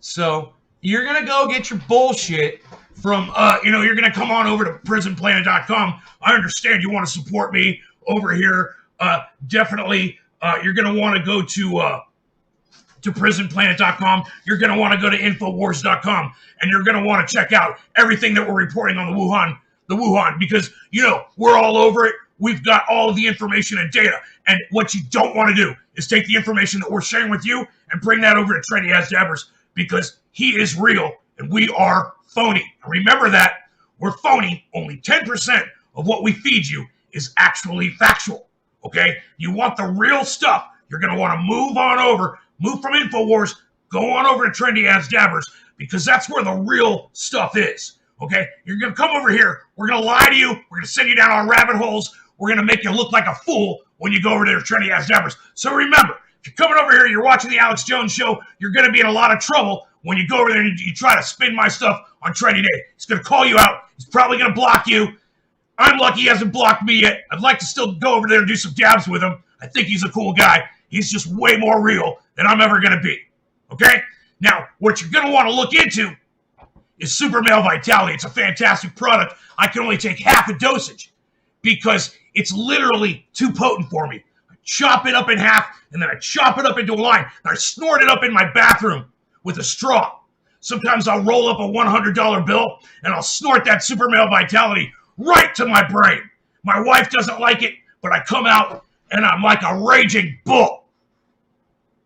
So you're going to go get your bullshit from, you're going to come on over to prisonplanet.com. I understand you want to support me over here. Definitely, you're going to want to go to prisonplanet.com. You're going to want to go to infowars.com, and you're going to want to check out everything that we're reporting on the Wuhan, because, we're all over it. We've got all of the information and data. And what you don't want to do is take the information that we're sharing with you and bring that over to Trendy As Dabbers, because he is real and we are phony. Remember that. We're phony. Only 10% of what we feed you is actually factual. Okay? You want the real stuff. You're going to want to move from InfoWars, go on over to Trendy As Dabbers, because that's where the real stuff is. Okay? You're going to come over here. We're going to lie to you. We're going to send you down our rabbit holes. We're going to make you look like a fool when you go over there to Trendy As Dabbers. So remember, if you're coming over here, you're watching the Alex Jones Show, you're going to be in a lot of trouble when you go over there and you try to spin my stuff on Trendy Day. He's going to call you out. He's probably going to block you. I'm lucky he hasn't blocked me yet. I'd like to still go over there and do some dabs with him. I think he's a cool guy. He's just way more real than I'm ever going to be. Okay? Now, what you're going to want to look into is Super Male Vitality. It's a fantastic product. I can only take half a dosage because it's literally too potent for me. I chop it up in half, and then I chop it up into a line, and I snort it up in my bathroom with a straw. Sometimes I'll roll up a $100 bill, and I'll snort that Super Male Vitality right to my brain. My wife doesn't like it, but I come out, and I'm like a raging bull.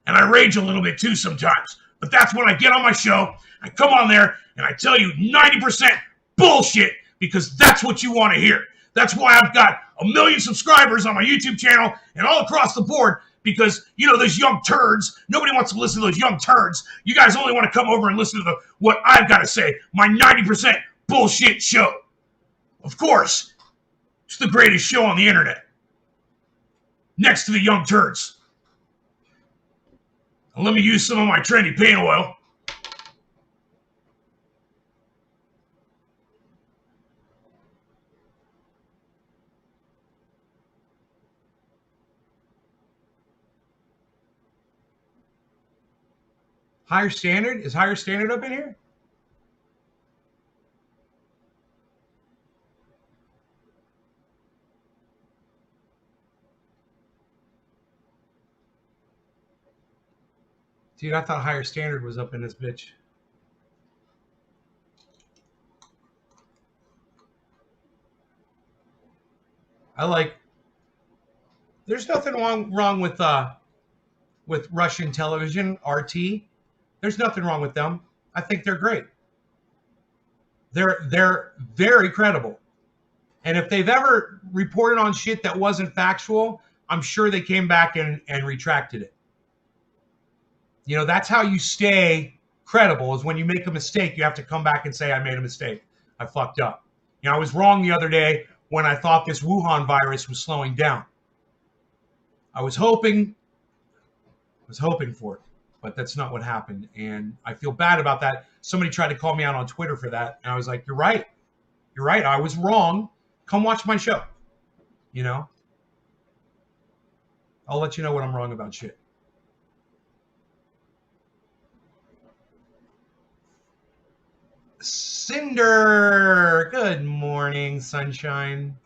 And I rage a little bit too sometimes. But that's when I get on my show, I come on there, and I tell you 90% bullshit because that's what you want to hear. That's why I've got 1 million subscribers on my YouTube channel and all across the board because, you know, those young turds, nobody wants to listen to those young turds. You guys only want to come over and listen to what I've got to say, my 90% bullshit show. Of course, it's the greatest show on the internet. Next to the young turds. And let me use some of my trendy paint oil. Higher Standard? Is Higher Standard up in here? Dude, I thought Higher Standard was up in this bitch. There's nothing wrong with Russian television, RT. There's nothing wrong with them. I think they're great. They're very credible. And if they've ever reported on shit that wasn't factual, I'm sure they came back and retracted it. You know, that's how you stay credible, is when you make a mistake, you have to come back and say, I made a mistake. I fucked up. You know, I was wrong the other day when I thought this Wuhan virus was slowing down. I was hoping for it, but that's not what happened. And I feel bad about that. Somebody tried to call me out on Twitter for that. And I was like, you're right. You're right. I was wrong. Come watch my show. You know, I'll let you know when I'm wrong about shit. Cinder. Good morning, sunshine.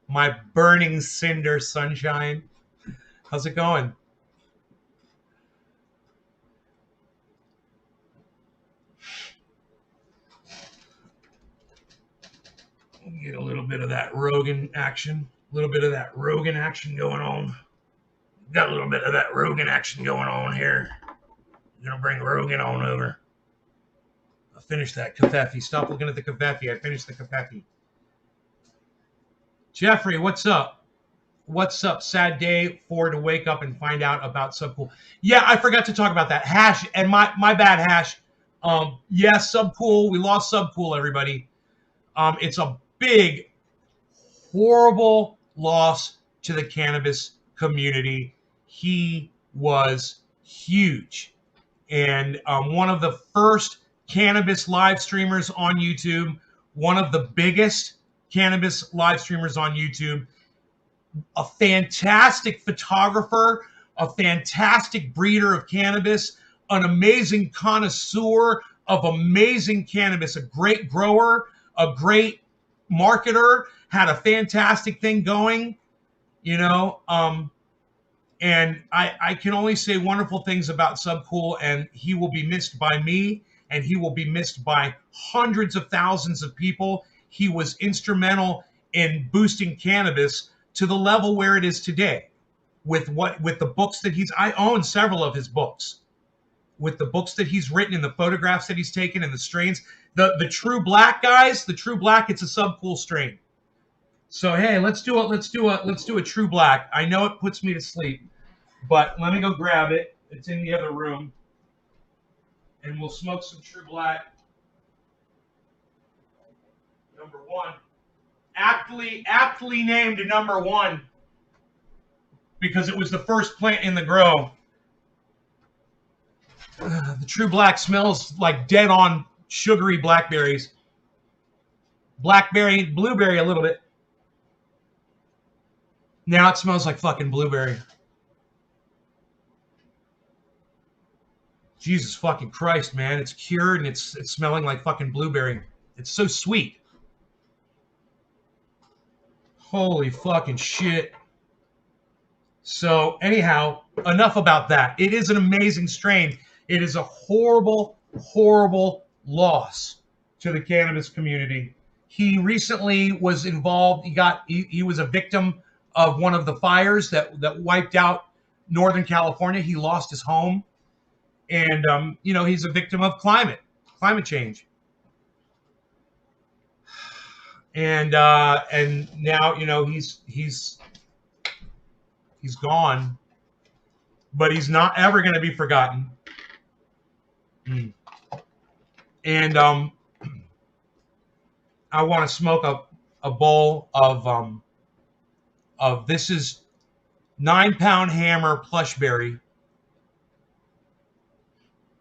My burning cinder sunshine. How's it going? Get a little bit of that Rogan action. A little bit of that Rogan action going on. Got a little bit of that Rogan action going on here. I'm going to bring Rogan on over. I finished that kafefe. Stop looking at the kafefe. I finished the kafefe. Jeffrey, what's up? What's up? Sad day for to wake up and find out about Subcool. Yeah, I forgot to talk about that. Hash, and my bad, Hash. Yeah, Subcool. We lost Subcool, everybody. It's a big, horrible loss to the cannabis community. He was huge. And one of the first cannabis live streamers on YouTube, one of the biggest cannabis live streamers on YouTube, a fantastic photographer, a fantastic breeder of cannabis, an amazing connoisseur of amazing cannabis, a great grower, a great marketer, had a fantastic thing going, you know, and I can only say wonderful things about Subcool, and he will be missed by me, and he will be missed by hundreds of thousands of people. He was instrumental in boosting cannabis to the level where it is today with the books that I own several of his books, with the books that he's written and the photographs that he's taken and the strains. The True Black, guys, the True Black, it's a Subcool strain. So hey, let's do a True Black. I know it puts me to sleep, but let me go grab it. It's in the other room, and we'll smoke some True Black. Number 1, aptly named number 1 because it was the first plant in the grow. The True Black smells like dead on sugary blackberries. Blackberry, blueberry a little bit. Now it smells like fucking blueberry. Jesus fucking Christ, man. It's cured and it's smelling like fucking blueberry. It's so sweet. Holy fucking shit. So anyhow, enough about that. It is an amazing strain. It is a horrible, horrible loss to the cannabis community. He recently was involved. He was a victim of one of the fires that wiped out Northern California. He lost his home, and he's a victim of climate change. And now he's gone, but he's not ever going to be forgotten. And I want to smoke a bowl of this is 9-pound hammer plushberry.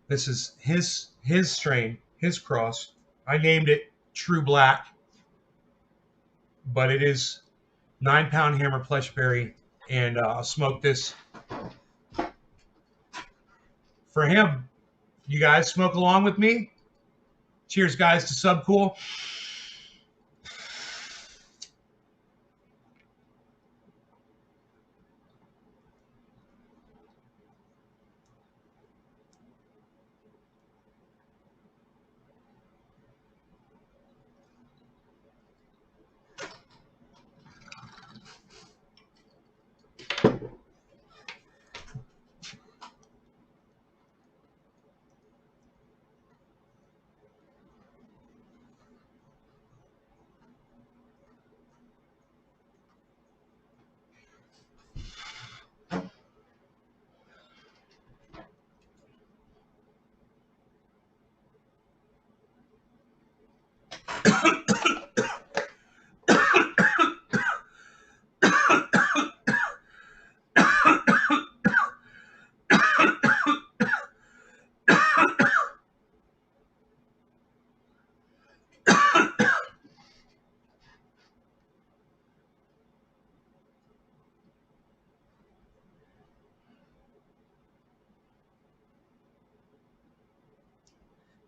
This is his strain, his cross. I named it True Black, but it is 9-pound hammer plushberry, and I'll smoke this for him. You guys smoke along with me? Cheers, guys, to Subcool.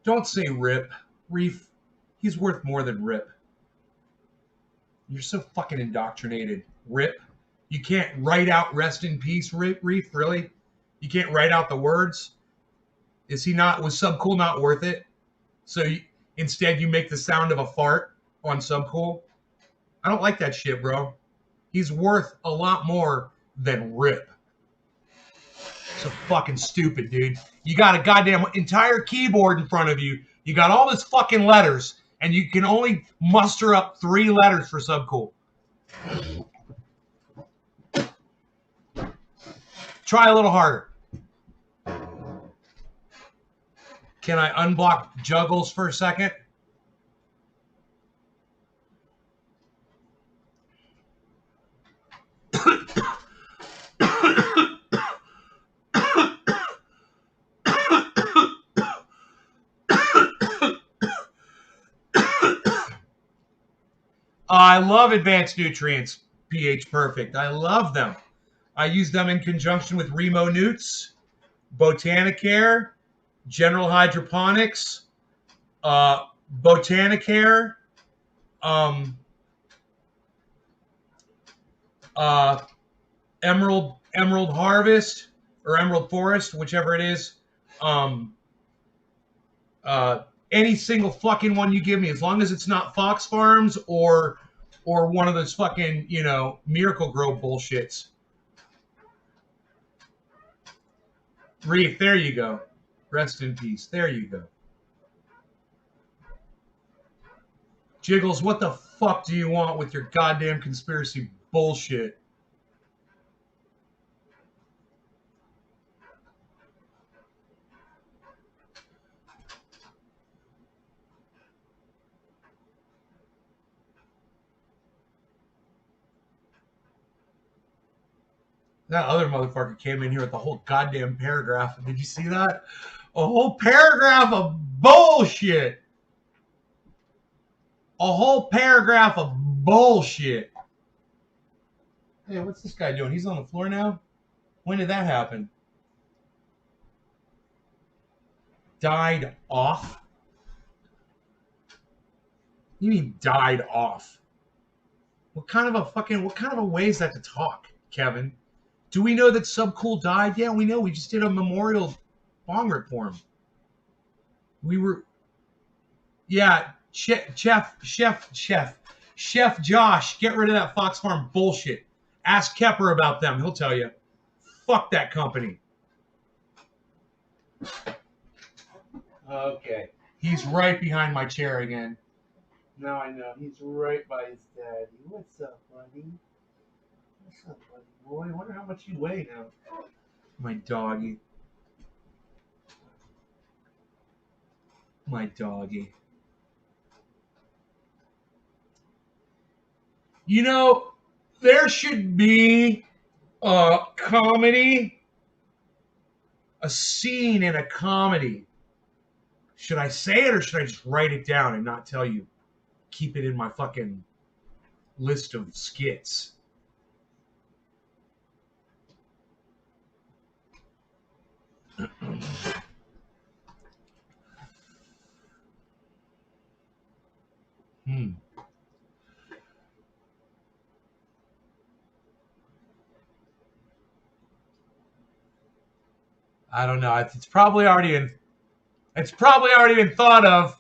Don't say Rip. Reef, he's worth more than Rip. You're so fucking indoctrinated. Rip. You can't write out rest in peace, Reef, really? You can't write out the words? Was Subcool not worth it? So instead you make the sound of a fart on Subcool? I don't like that shit, bro. He's worth a lot more than Rip. So fucking stupid, dude. You got a goddamn entire keyboard in front of you. You got all this fucking letters, and you can only muster up 3 letters for Subcool. Try a little harder. Can I unblock Juggles for a second? I love advanced nutrients, pH Perfect. I love them. I use them in conjunction with Remo Newts, Botanicare, General Hydroponics, Botanicare, Emerald Harvest or Emerald Forest, whichever it is. Any single fucking one you give me, as long as it's not Fox Farms or one of those fucking, Miracle Grow bullshits. Reef, there you go. Rest in peace. There you go. Jiggles, what the fuck do you want with your goddamn conspiracy bullshit? That other motherfucker came in here with the whole goddamn paragraph. Did you see that? A whole paragraph of bullshit. A whole paragraph of bullshit. Hey, what's this guy doing? He's on the floor now? When did that happen? Died off? You mean died off? What kind of a way is that to talk, Kevin? Do we know that Subcool died? Yeah, we know. We just did a memorial bong rip for him. Yeah, Chef Josh, get rid of that Fox Farm bullshit. Ask Kepper about them. He'll tell you. Fuck that company. Okay. He's right behind my chair again. Now I know. He's right by his daddy. What's up, buddy? What's up, buddy boy? I wonder how much you weigh now. My doggy. My doggy. You know, there should be a comedy, a scene in a comedy. Should I say it or should I just write it down and not tell you? Keep it in my fucking list of skits. I don't know. It's probably already been thought of.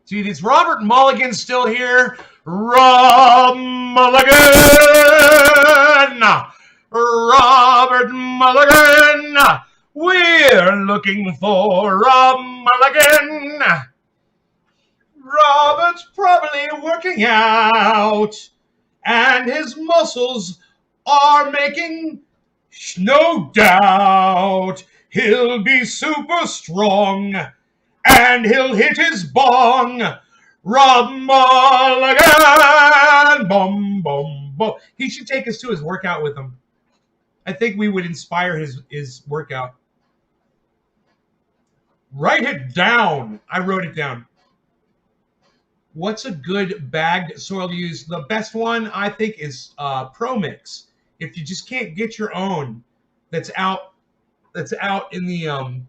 Dude, is Robert Mulligan still here? Rob Mulligan! Robert Mulligan! We're looking for Rob Mulligan! Robert's probably working out, and his muscles are making no doubt he'll be super strong. And he'll hit his bong. Rob Mulligan. Boom, boom, boom. He should take us to his workout with him. I think we would inspire his workout. Write it down. I wrote it down. What's a good bagged soil to use? The best one, I think, is Pro Mix. If you just can't get your own that's out in the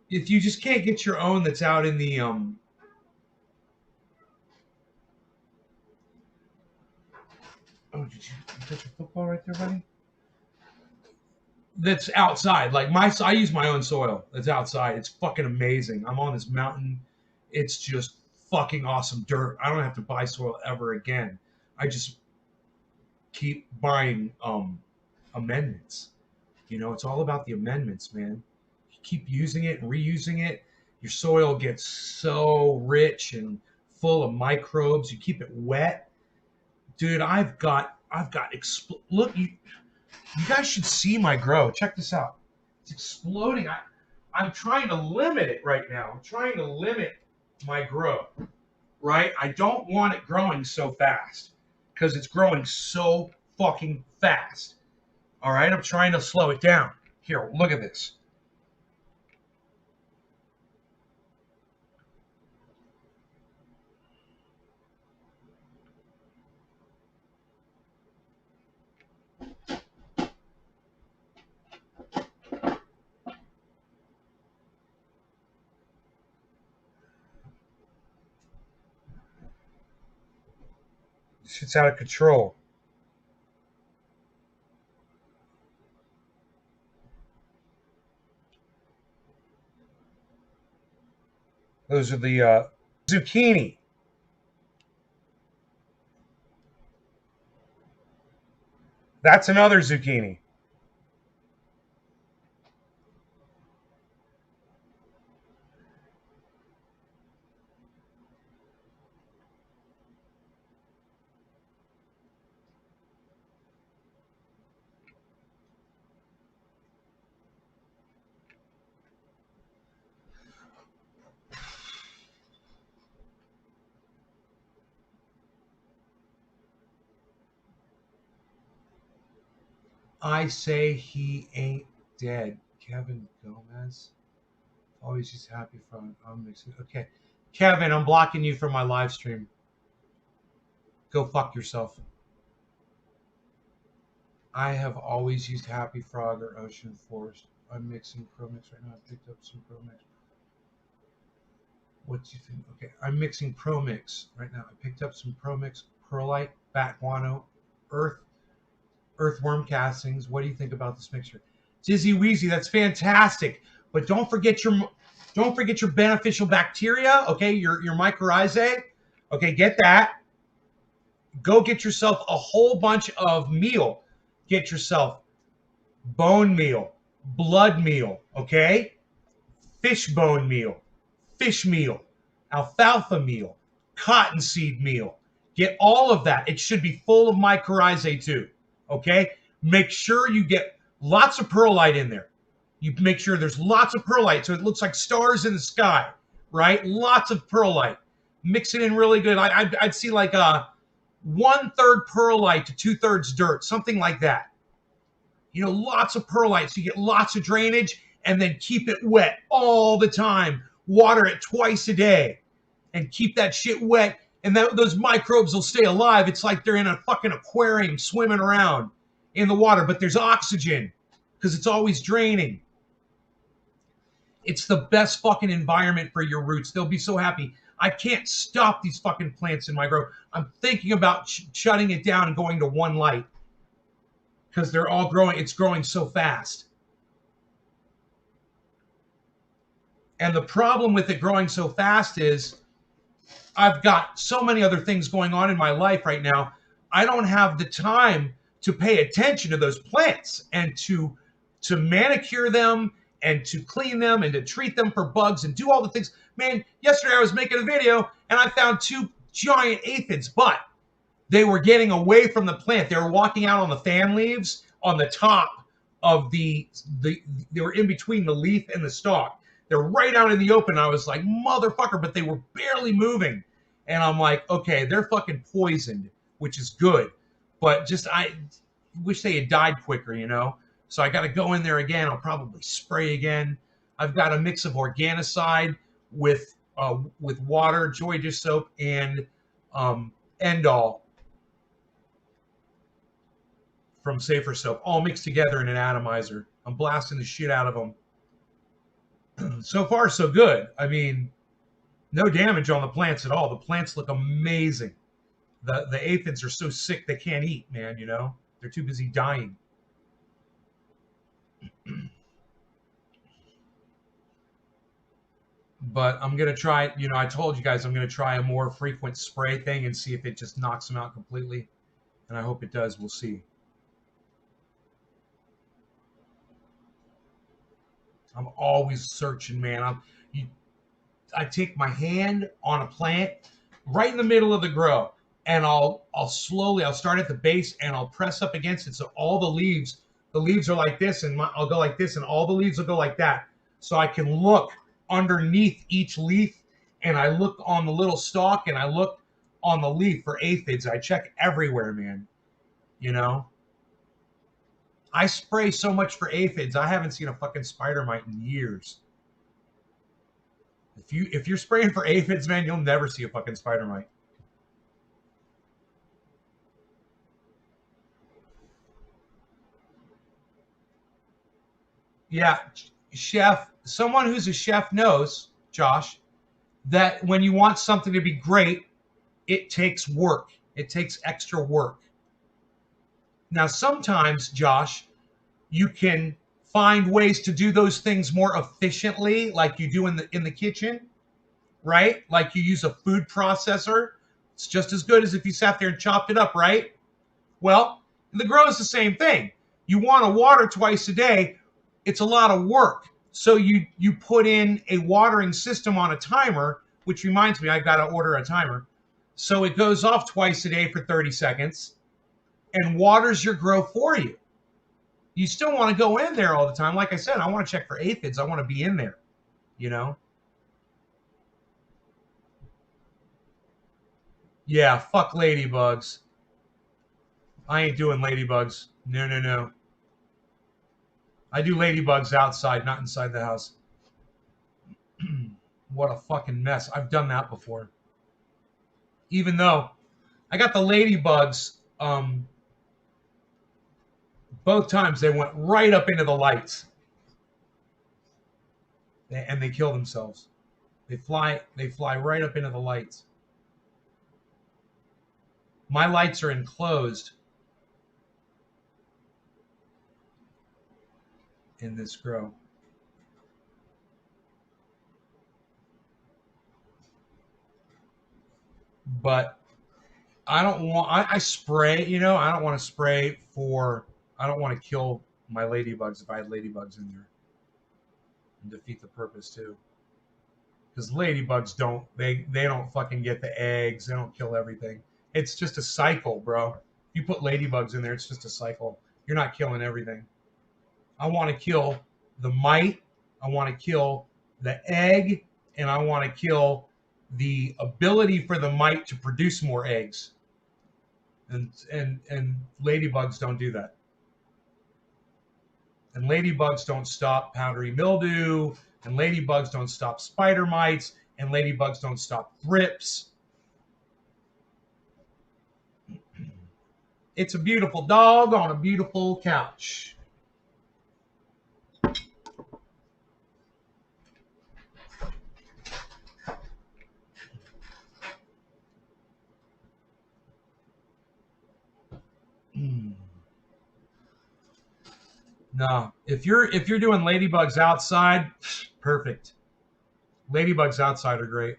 if you just can't get your own that's out in the oh, did you touch a football right there, buddy? That's outside. Like I use my own soil. That's outside. It's fucking amazing. I'm on this mountain. It's just fucking awesome dirt. I don't have to buy soil ever again. I just keep buying amendments. You know, it's all about the amendments, man. You keep using it and reusing it. Your soil gets so rich and full of microbes. You keep it wet. Dude, look, you guys should see my grow. Check this out. It's exploding. I'm trying to limit it right now. I'm trying to limit my grow, right? I don't want it growing so fast because it's growing so fucking fast. All right, I'm trying to slow it down. Here, look at this. It's out of control. Those are the zucchini. That's another zucchini. I say he ain't dead. Kevin Gomez. Always just happy from I'm mixing. Okay. Kevin, I'm blocking you from my live stream. Go fuck yourself. I have always used Happy Frog or Ocean Forest. I'm mixing Pro Mix right now. I picked up some Pro Mix. What do you think? Okay, I'm mixing Pro Mix right now. I picked up some Pro Mix perlite, bat guano, earthworm castings. What do you think about this mixture? Dizzy Wheezy, that's fantastic. But don't forget your beneficial bacteria. Okay, your mycorrhizae. Okay, get that. Go get yourself a whole bunch of meal. Get yourself bone meal, blood meal, okay? Fish bone meal, fish meal, alfalfa meal, cottonseed meal. Get all of that. It should be full of mycorrhizae too, okay? Make sure you get lots of perlite in there. You make sure there's lots of perlite so it looks like stars in the sky, right? Lots of perlite. Mix it in really good. I'd see like a 1/3 perlite to 2/3 dirt, something like that. You know, lots of perlite so you get lots of drainage, and then keep it wet all the time. Water it twice a day and keep that shit wet, and those microbes will stay alive. It's like they're in a fucking aquarium swimming around in the water, but there's oxygen because it's always draining. It's the best fucking environment for your roots. They'll be so happy. I can't stop these fucking plants in my grow. I'm thinking about shutting it down and going to one light because they're all growing. It's growing so fast. And the problem with it growing so fast is I've got so many other things going on in my life right now. I don't have the time to pay attention to those plants and to manicure them and to clean them and to treat them for bugs and do all the things. Man, yesterday I was making a video and I found 2 giant aphids, but they were getting away from the plant. They were walking out on the fan leaves on the top of they were in between the leaf and the stalk. They're right out in the open. I was like, motherfucker, but they were barely moving. And I'm like, okay, they're fucking poisoned, which is good. But just, I wish they had died quicker, you know? So I got to go in there again. I'll probably spray again. I've got a mix of organicide with water, Joy Dish soap, and Endol from Safer Soap, all mixed together in an atomizer. I'm blasting the shit out of them. So far, so good. I mean, no damage on the plants at all. The plants look amazing. The aphids are so sick they can't eat, man, you know? They're too busy dying. But I'm going to try, you know, I told you guys I'm going to try a more frequent spray thing and see if it just knocks them out completely. And I hope it does. We'll see. I'm always searching, man. I take my hand on a plant right in the middle of the grow, and I'll start at the base and I'll press up against it. So all the leaves are like this, and I'll go like this, and all the leaves will go like that. So I can look underneath each leaf, and I look on the little stalk, and I look on the leaf for aphids. I check everywhere, man. You know? I spray so much for aphids. I haven't seen a fucking spider mite in years. If you're spraying for aphids, man, you'll never see a fucking spider mite. Yeah, chef, someone who's a chef knows, Josh, that when you want something to be great, it takes work. It takes extra work. Now, sometimes, Josh, you can find ways to do those things more efficiently, like you do in the kitchen, right? Like you use a food processor. It's just as good as if you sat there and chopped it up, right? Well, the grow is the same thing. You want to water twice a day. It's a lot of work. So you put in a watering system on a timer, which reminds me, I've got to order a timer. So it goes off twice a day for 30 seconds and waters your grow for you. You still want to go in there all the time. Like I said, I want to check for aphids. I want to be in there, you know? Yeah, fuck ladybugs. I ain't doing ladybugs. No, no, no. I do ladybugs outside, not inside the house. What a fucking mess. I've done that before. Even though I got the ladybugs, both times they went right up into the lights. And they kill themselves. They fly right up into the lights. My lights are enclosed in this grow. But I don't want, I spray, you know, I don't want to spray I don't want to kill my ladybugs if I had ladybugs in there. And defeat the purpose too. Because ladybugs they don't fucking get the eggs. They don't kill everything. It's just a cycle, bro. You put ladybugs in there, it's just a cycle. You're not killing everything. I want to kill the mite. I want to kill the egg. And I want to kill the ability for the mite to produce more eggs. And ladybugs don't do that. And ladybugs don't stop powdery mildew. And ladybugs don't stop spider mites. And ladybugs don't stop thrips. It's a beautiful dog on a beautiful couch. No, if you're doing ladybugs outside, perfect. Ladybugs outside are great.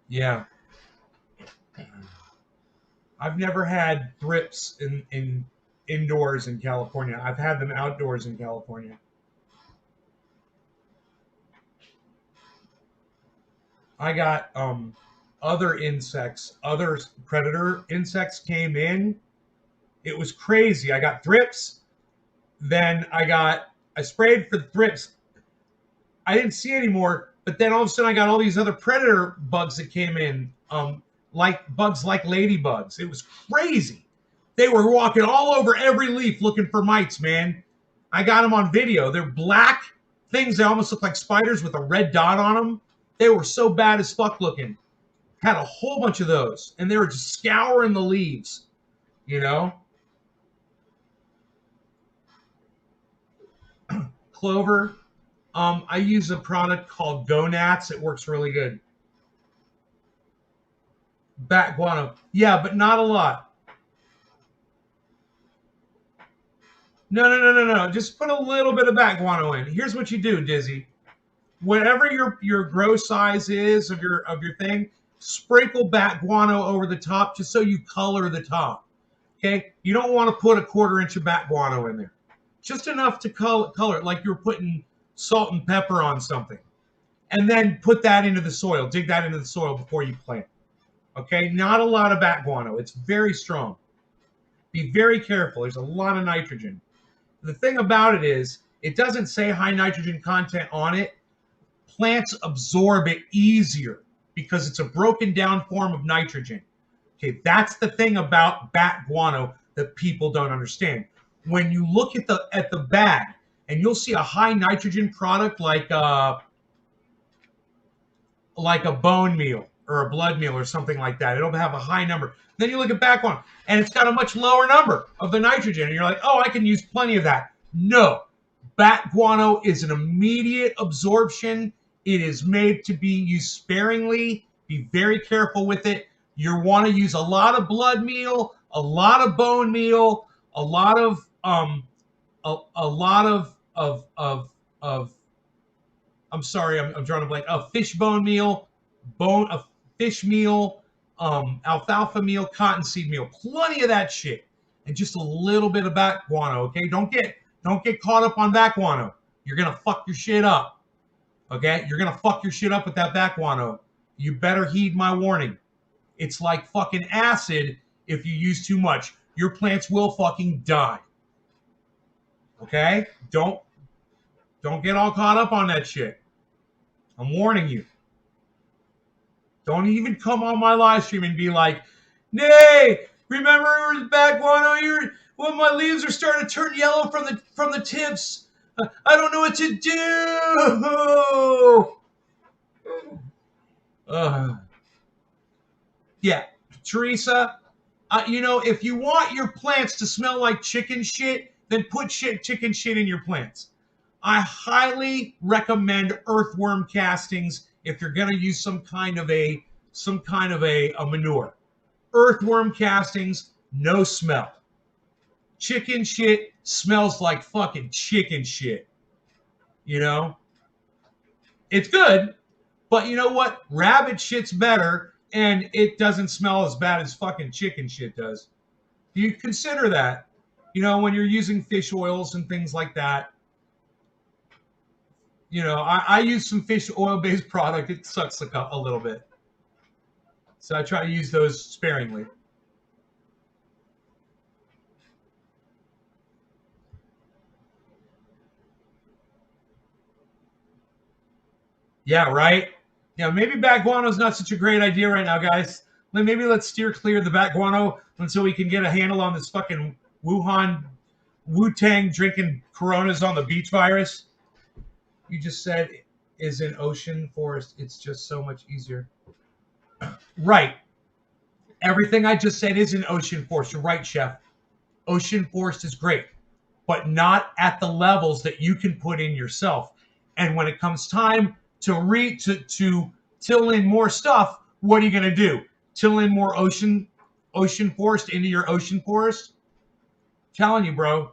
Yeah. I've never had thrips in indoors in California. I've had them outdoors in California. I got other insects, other predator insects came in. It was crazy. I got thrips. Then I sprayed for the thrips. I didn't see anymore, but then all of a sudden I got all these other predator bugs that came in, like bugs like ladybugs. It was crazy. They were walking all over every leaf looking for mites, man. I got them on video. They're black things. They almost look like spiders with a red dot on them. They were so bad as fuck looking. Had a whole bunch of those, and they were just scouring the leaves, you know? Clover. I use a product called Go Nats. It works really good. Bat guano. Yeah, but not a lot. No. Just put a little bit of bat guano in. Here's what you do, Dizzy. Whatever your grow size is of your thing, sprinkle bat guano over the top just so you color the top. Okay? You don't want to put a 1/4 inch of bat guano in there. Just enough to color it like you're putting salt and pepper on something. And then put that into the soil. Dig that into the soil before you plant. Okay? Not a lot of bat guano. It's very strong. Be very careful. There's a lot of nitrogen. The thing about it is, it doesn't say high nitrogen content on it. Plants absorb it easier because it's a broken down form of nitrogen. Okay, that's the thing about bat guano that people don't understand. When you look at the bag and you'll see a high nitrogen product like a bone meal or a blood meal or something like that, it'll have a high number. Then you look at back guano, and it's got a much lower number of the nitrogen, and you're like, oh, I can use plenty of that. No, bat guano is an immediate absorption. It is made to be used sparingly. Be very careful with it. You want to use a lot of blood meal, a lot of bone meal, a lot of I'm sorry, I'm drawing a blank. A fish bone meal, a fish meal, alfalfa meal, cottonseed meal, plenty of that shit, and just a little bit of bat guano. Okay, don't get caught up on bat guano. You're gonna fuck your shit up. Okay, you're gonna fuck your shit up with that bat guano. You better heed my warning. It's like fucking acid. If you use too much, your plants will fucking die. Okay, don't get all caught up on that shit. I'm warning you. Don't even come on my live stream and be like, "Nay, remember it was bat guano here when my leaves are starting to turn yellow from the tips. I don't know what to do." Yeah, Teresa. If you want your plants to smell like chicken shit, then put chicken shit in your plants. I highly recommend earthworm castings if you're going to use some kind of a manure. Earthworm castings, no smell. Chicken shit smells like fucking chicken shit. It's good, but you know what? Rabbit shit's better, and it doesn't smell as bad as fucking chicken shit does. You consider that, when you're using fish oils and things like that. I use some fish oil-based product. It sucks a little bit. So I try to use those sparingly. Yeah, right? Yeah, maybe bat guano is not such a great idea right now, guys. Maybe let's steer clear of the bat guano until we can get a handle on this fucking Wu-Tang drinking Coronas on the beach virus. You just said is in ocean forest. It's just so much easier. Right. Everything I just said is in ocean forest. You're right, Chef. Ocean forest is great, but not at the levels that you can put in yourself. And when it comes time to till in more stuff, what are you going to do? Till in more ocean forest into your ocean forest? I'm telling you, bro.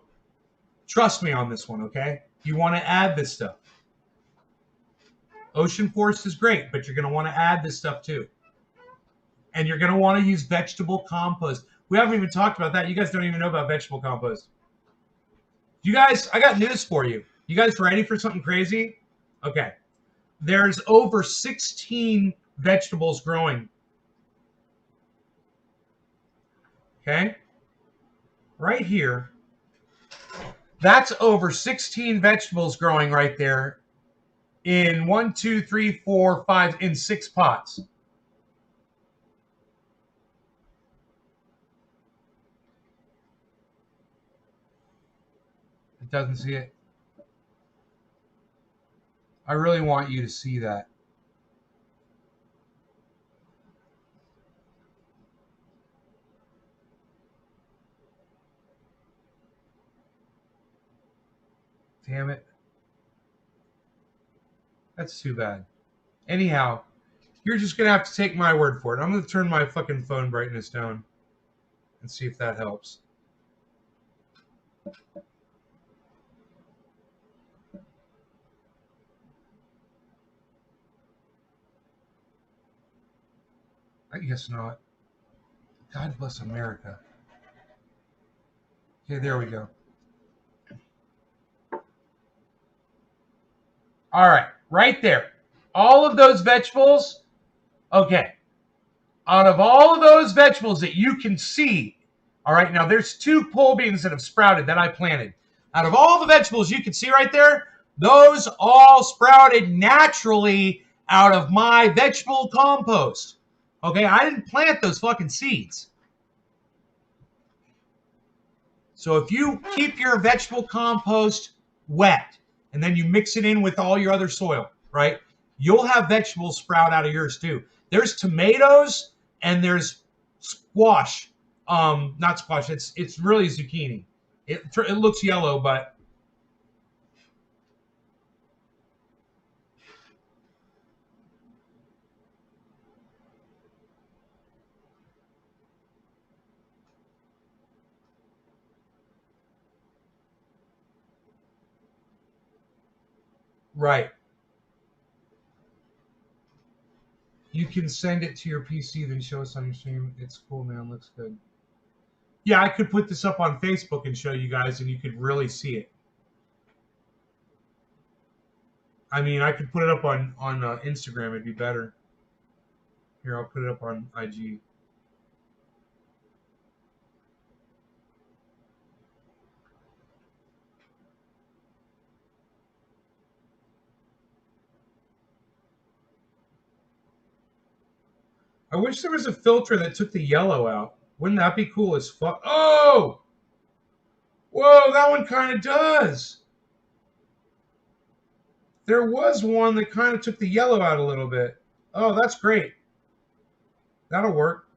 Trust me on this one, okay? You want to add this stuff. Ocean forest is great, but you're going to want to add this stuff too. And you're going to want to use vegetable compost. We haven't even talked about that. You guys don't even know about vegetable compost. You guys, I got news for you. You guys ready for something crazy? Okay. There's over 16 vegetables growing. Okay? Right here. That's over 16 vegetables growing right there in 1, 2, 3, 4, 5, in 6 pots. It doesn't see it. I really want you to see that. Damn it. That's too bad. Anyhow, you're just going to have to take my word for it. I'm going to turn my fucking phone brightness down and see if that helps. I guess not. God bless America. Okay, there we go. All right, right there. All of those vegetables, okay. Out of all of those vegetables that you can see, all right, now there's 2 pole beans that have sprouted that I planted. Out of all the vegetables you can see right there, those all sprouted naturally out of my vegetable compost. Okay, I didn't plant those fucking seeds. So if you keep your vegetable compost wet, and then you mix it in with all your other soil, right? You'll have vegetables sprout out of yours too. There's tomatoes and there's Squash. Not squash. It's really zucchini. It looks yellow, but right. You can send it to your PC, then show us on your stream. It's cool, man. Looks good. Yeah, I could put this up on Facebook and show you guys, and you could really see it. I mean, I could put it up on Instagram. It'd be better. Here, I'll put it up on IG. I wish there was a filter that took the yellow out. Wouldn't that be cool as fuck? Oh! Whoa, that one kind of does. There was one that kind of took the yellow out a little bit. Oh, that's great. That'll work.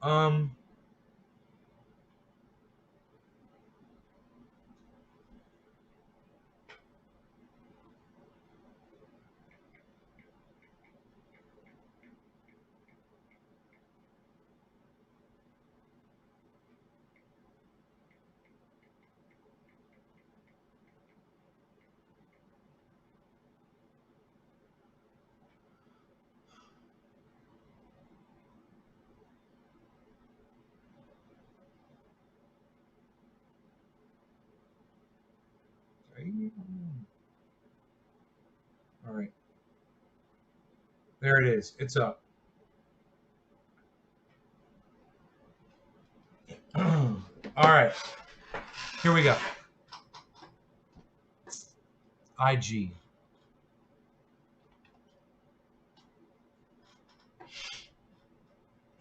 Um, all right. There it is. It's up. All right. Here we go. IG.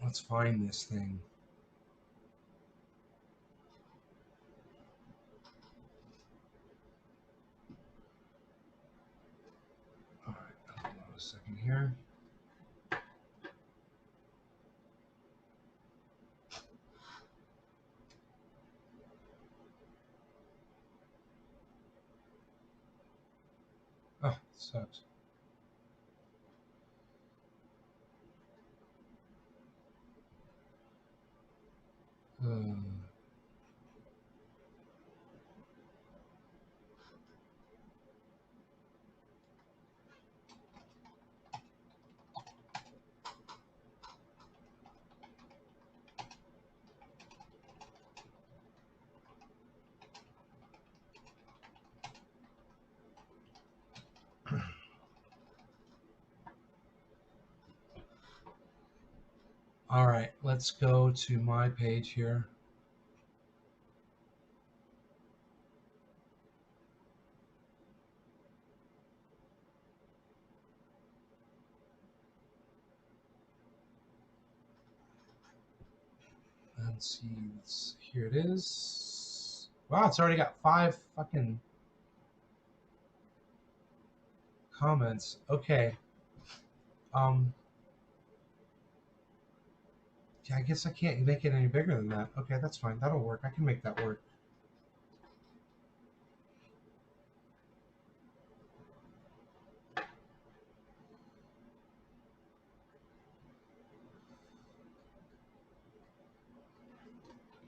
Let's find this thing. All right. Hold on a second here. Oh, it sucks. All right, let's go to my page here. Let's see. Here it is. Wow, it's already got 5 fucking comments. Okay. Yeah, I guess I can't make it any bigger than that. Okay, that's fine. That'll work. I can make that work.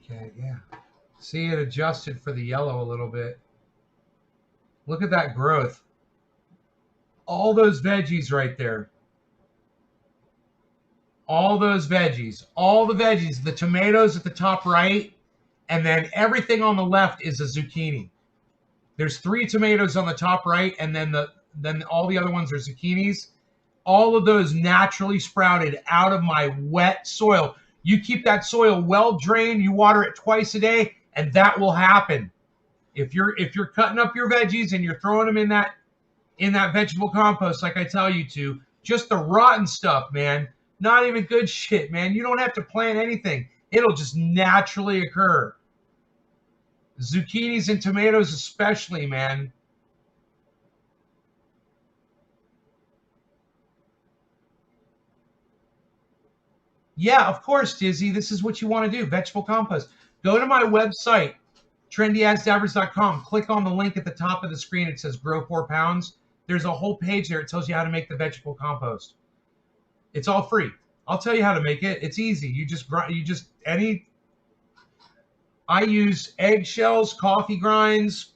Okay, yeah. See, it adjusted for the yellow a little bit. Look at that growth. All those veggies right there. All those veggies. All the veggies. The tomatoes at the top right. And then everything on the left is a zucchini. There's 3 tomatoes on the top right. And then all the other ones are zucchinis. All of those naturally sprouted out of my wet soil. You keep that soil well drained, you water it twice a day, and that will happen. If you're cutting up your veggies and you're throwing them in that vegetable compost like I tell you to, just the rotten stuff, man. Not even good shit, man. You don't have to plant anything. It'll just naturally occur. Zucchinis and tomatoes especially, man. Yeah, of course, Dizzy. This is what you want to do. Vegetable compost. Go to my website, trendyasdabbers.com. Click on the link at the top of the screen. It says grow 4 pounds. There's a whole page there. It tells you how to make the vegetable compost. It's all free. I'll tell you how to make it. It's easy. I use eggshells, coffee grinds,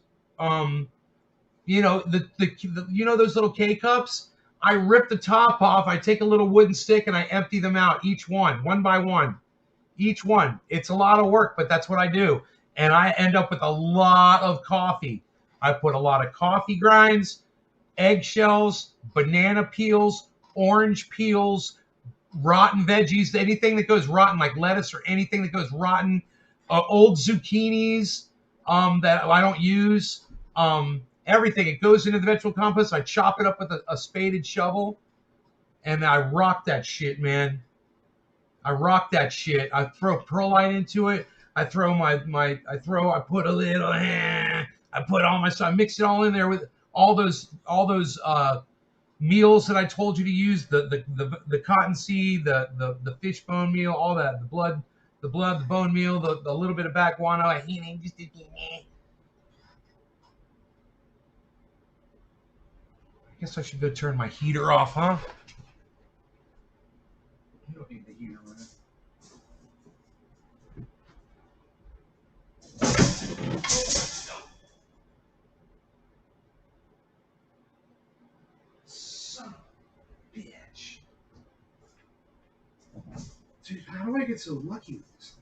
you know, those little K cups. I rip the top off. I take a little wooden stick and I empty them out, each one by one. Each one. It's a lot of work, but that's what I do. And I end up with a lot of coffee. I put a lot of coffee grinds, eggshells, banana peels, orange peels, rotten veggies, anything that goes rotten, like lettuce or anything that goes rotten, old zucchinis that I don't use, everything. It goes into the vegetable compost. I chop it up with a spaded shovel, and I rock that shit, man. I rock that shit. I throw perlite into it. I put a little, I put all my stuff, I mix it all in there with all those meals that I told you to use, the cottonseed, the fish bone meal, all that, the bone meal, the little bit of back guano. I guess I should go turn my heater off, huh? You don't need the heater running. Son of a bitch. Dude, how do I get so lucky with this thing?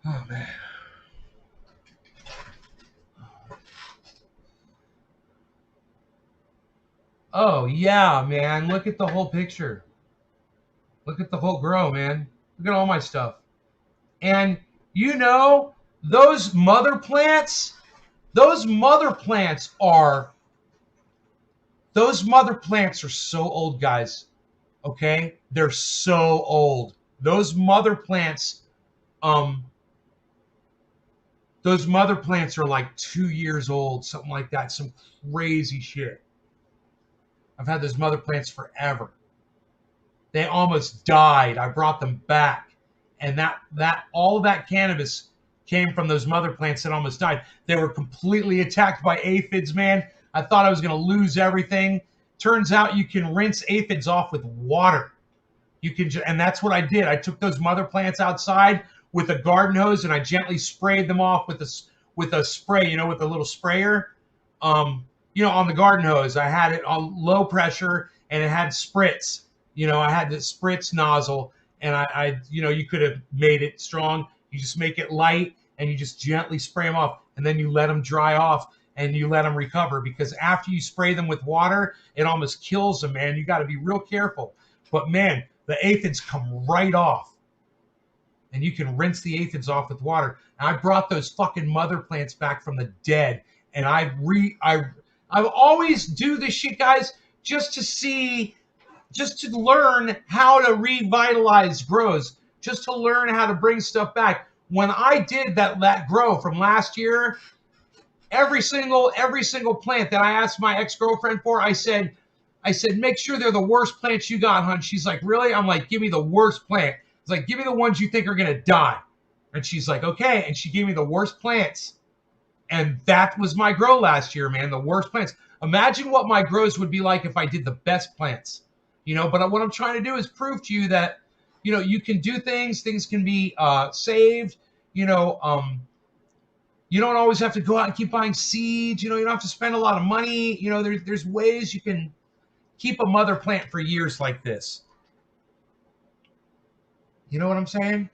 Oh, man. Oh, yeah, man. Look at the whole picture. Look at the whole grow, man. Look at all my stuff. And, you know, those mother plants are so old, guys. Okay? They're so old. Um, those mother plants are like 2 years old, something like that. Some crazy shit. I've had those mother plants forever. They almost died. I brought them back. And that all of that cannabis came from those mother plants that almost died. They were completely attacked by aphids, man. I thought I was going to lose everything. Turns out you can rinse aphids off with water. And that's what I did. I took those mother plants outside with a garden hose and I gently sprayed them off with a spray, with a little sprayer. On the garden hose, I had it on low pressure and it had spritz. I had the spritz nozzle, and you could have made it strong. You just make it light and you just gently spray them off, and then you let them dry off and you let them recover, because after you spray them with water, it almost kills them, man. You got to be real careful. But man, the aphids come right off, and you can rinse the aphids off with water. And I brought those fucking mother plants back from the dead, and I always do this shit, guys, just to learn how to revitalize grows, just to learn how to bring stuff back. When I did that grow from last year, every single plant that I asked my ex-girlfriend for, I said, make sure they're the worst plants you got, hon. She's like, really? I'm like, give me the worst plant. It's like, give me the ones you think are gonna die. And she's like, okay. And she gave me the worst plants. And that was my grow last year, man. The worst plants. Imagine what my grows would be like if I did the best plants. But what I'm trying to do is prove to you that, you can do things can be saved. You don't always have to go out and keep buying seeds. You don't have to spend a lot of money. There's ways you can keep a mother plant for years like this. You know what I'm saying?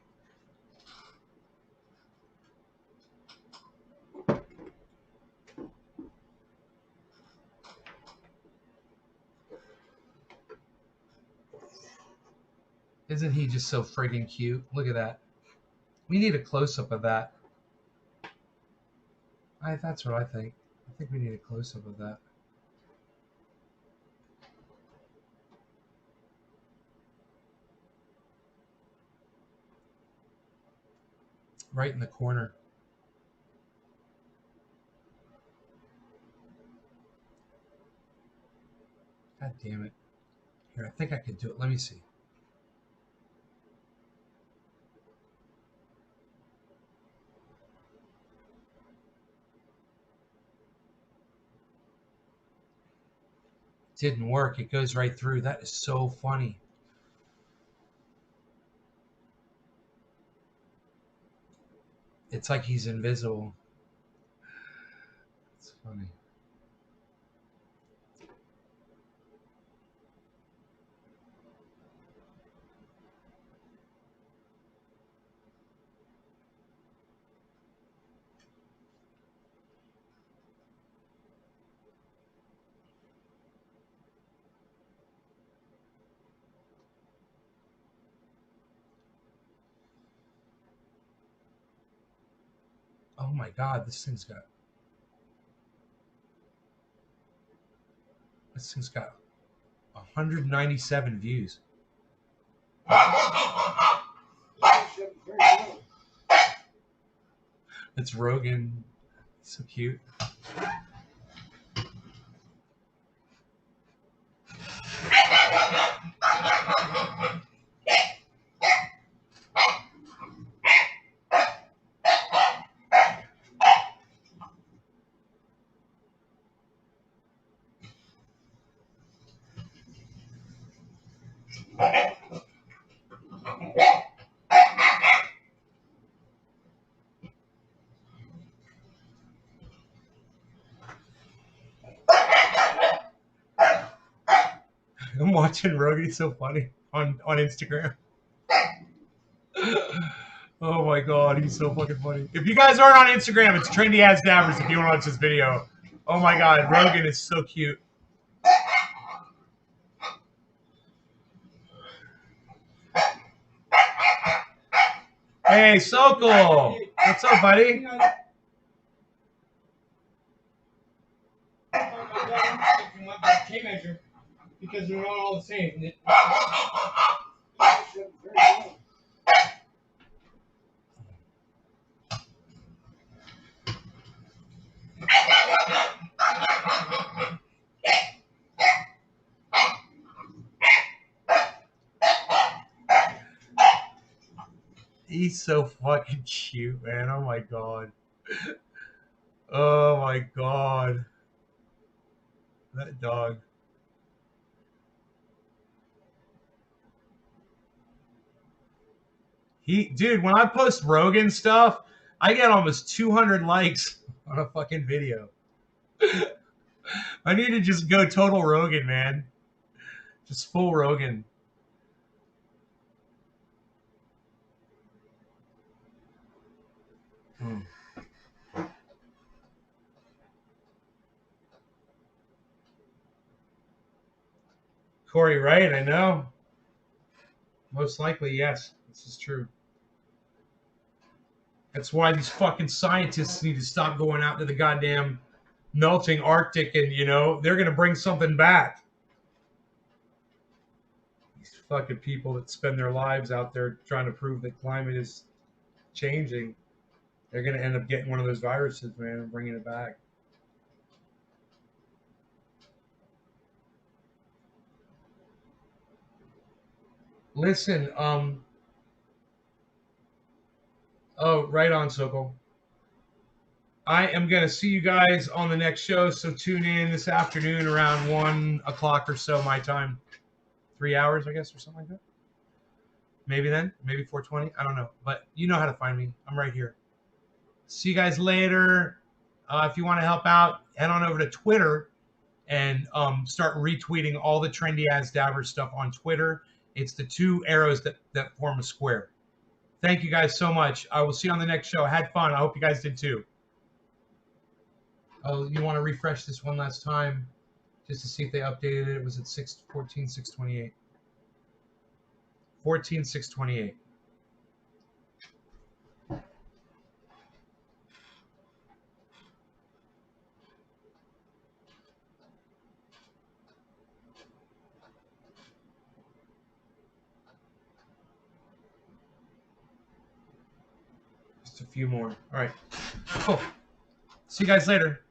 Isn't he just so friggin' cute? Look at that. We need a close-up of that. That's what I think. I think we need a close-up of that. Right in the corner. God damn it. Here, I think I could do it. Let me see. Didn't work. It goes right through. That is so funny. It's like he's invisible. It's funny. Oh my God, this thing's got 197 views. It's Rogan. So cute. I'm watching Rogan. He's so funny on Instagram. Oh my God, he's so fucking funny. If you guys aren't on Instagram, it's Trendy As Dabbers if you want to watch this video. Oh my God, Rogan is so cute. Hey, Sokol. What's up, buddy?
Because they're not all the same.
He's so fucking cute, man. Oh my God. Oh my God. That dog. Dude, when I post Rogan stuff, I get almost 200 likes on a fucking video. I need to just go total Rogan, man. Just full Rogan. Corey, right? I know. Most likely, yes. This is true. That's why these fucking scientists need to stop going out to the goddamn melting Arctic and, they're going to bring something back. These fucking people that spend their lives out there trying to prove that climate is changing, they're going to end up getting one of those viruses, man, and bringing it back. Listen, oh, right on, Sokol. I am going to see you guys on the next show, so tune in this afternoon around 1 o'clock or so my time. 3 hours, I guess, or something like that. Maybe then, maybe 4:20. I don't know, but you know how to find me. I'm right here. See you guys later. If you want to help out, head on over to Twitter and start retweeting all the Trendy As Dabber stuff on Twitter. It's the two arrows that form a square. Thank you guys so much. I will see you on the next show. Had fun. I hope you guys did too. Oh, you want to refresh this one last time just to see if they updated it. It was at 6:14, 6:28. 14:628. Just a few more. All right. Cool. See you guys later.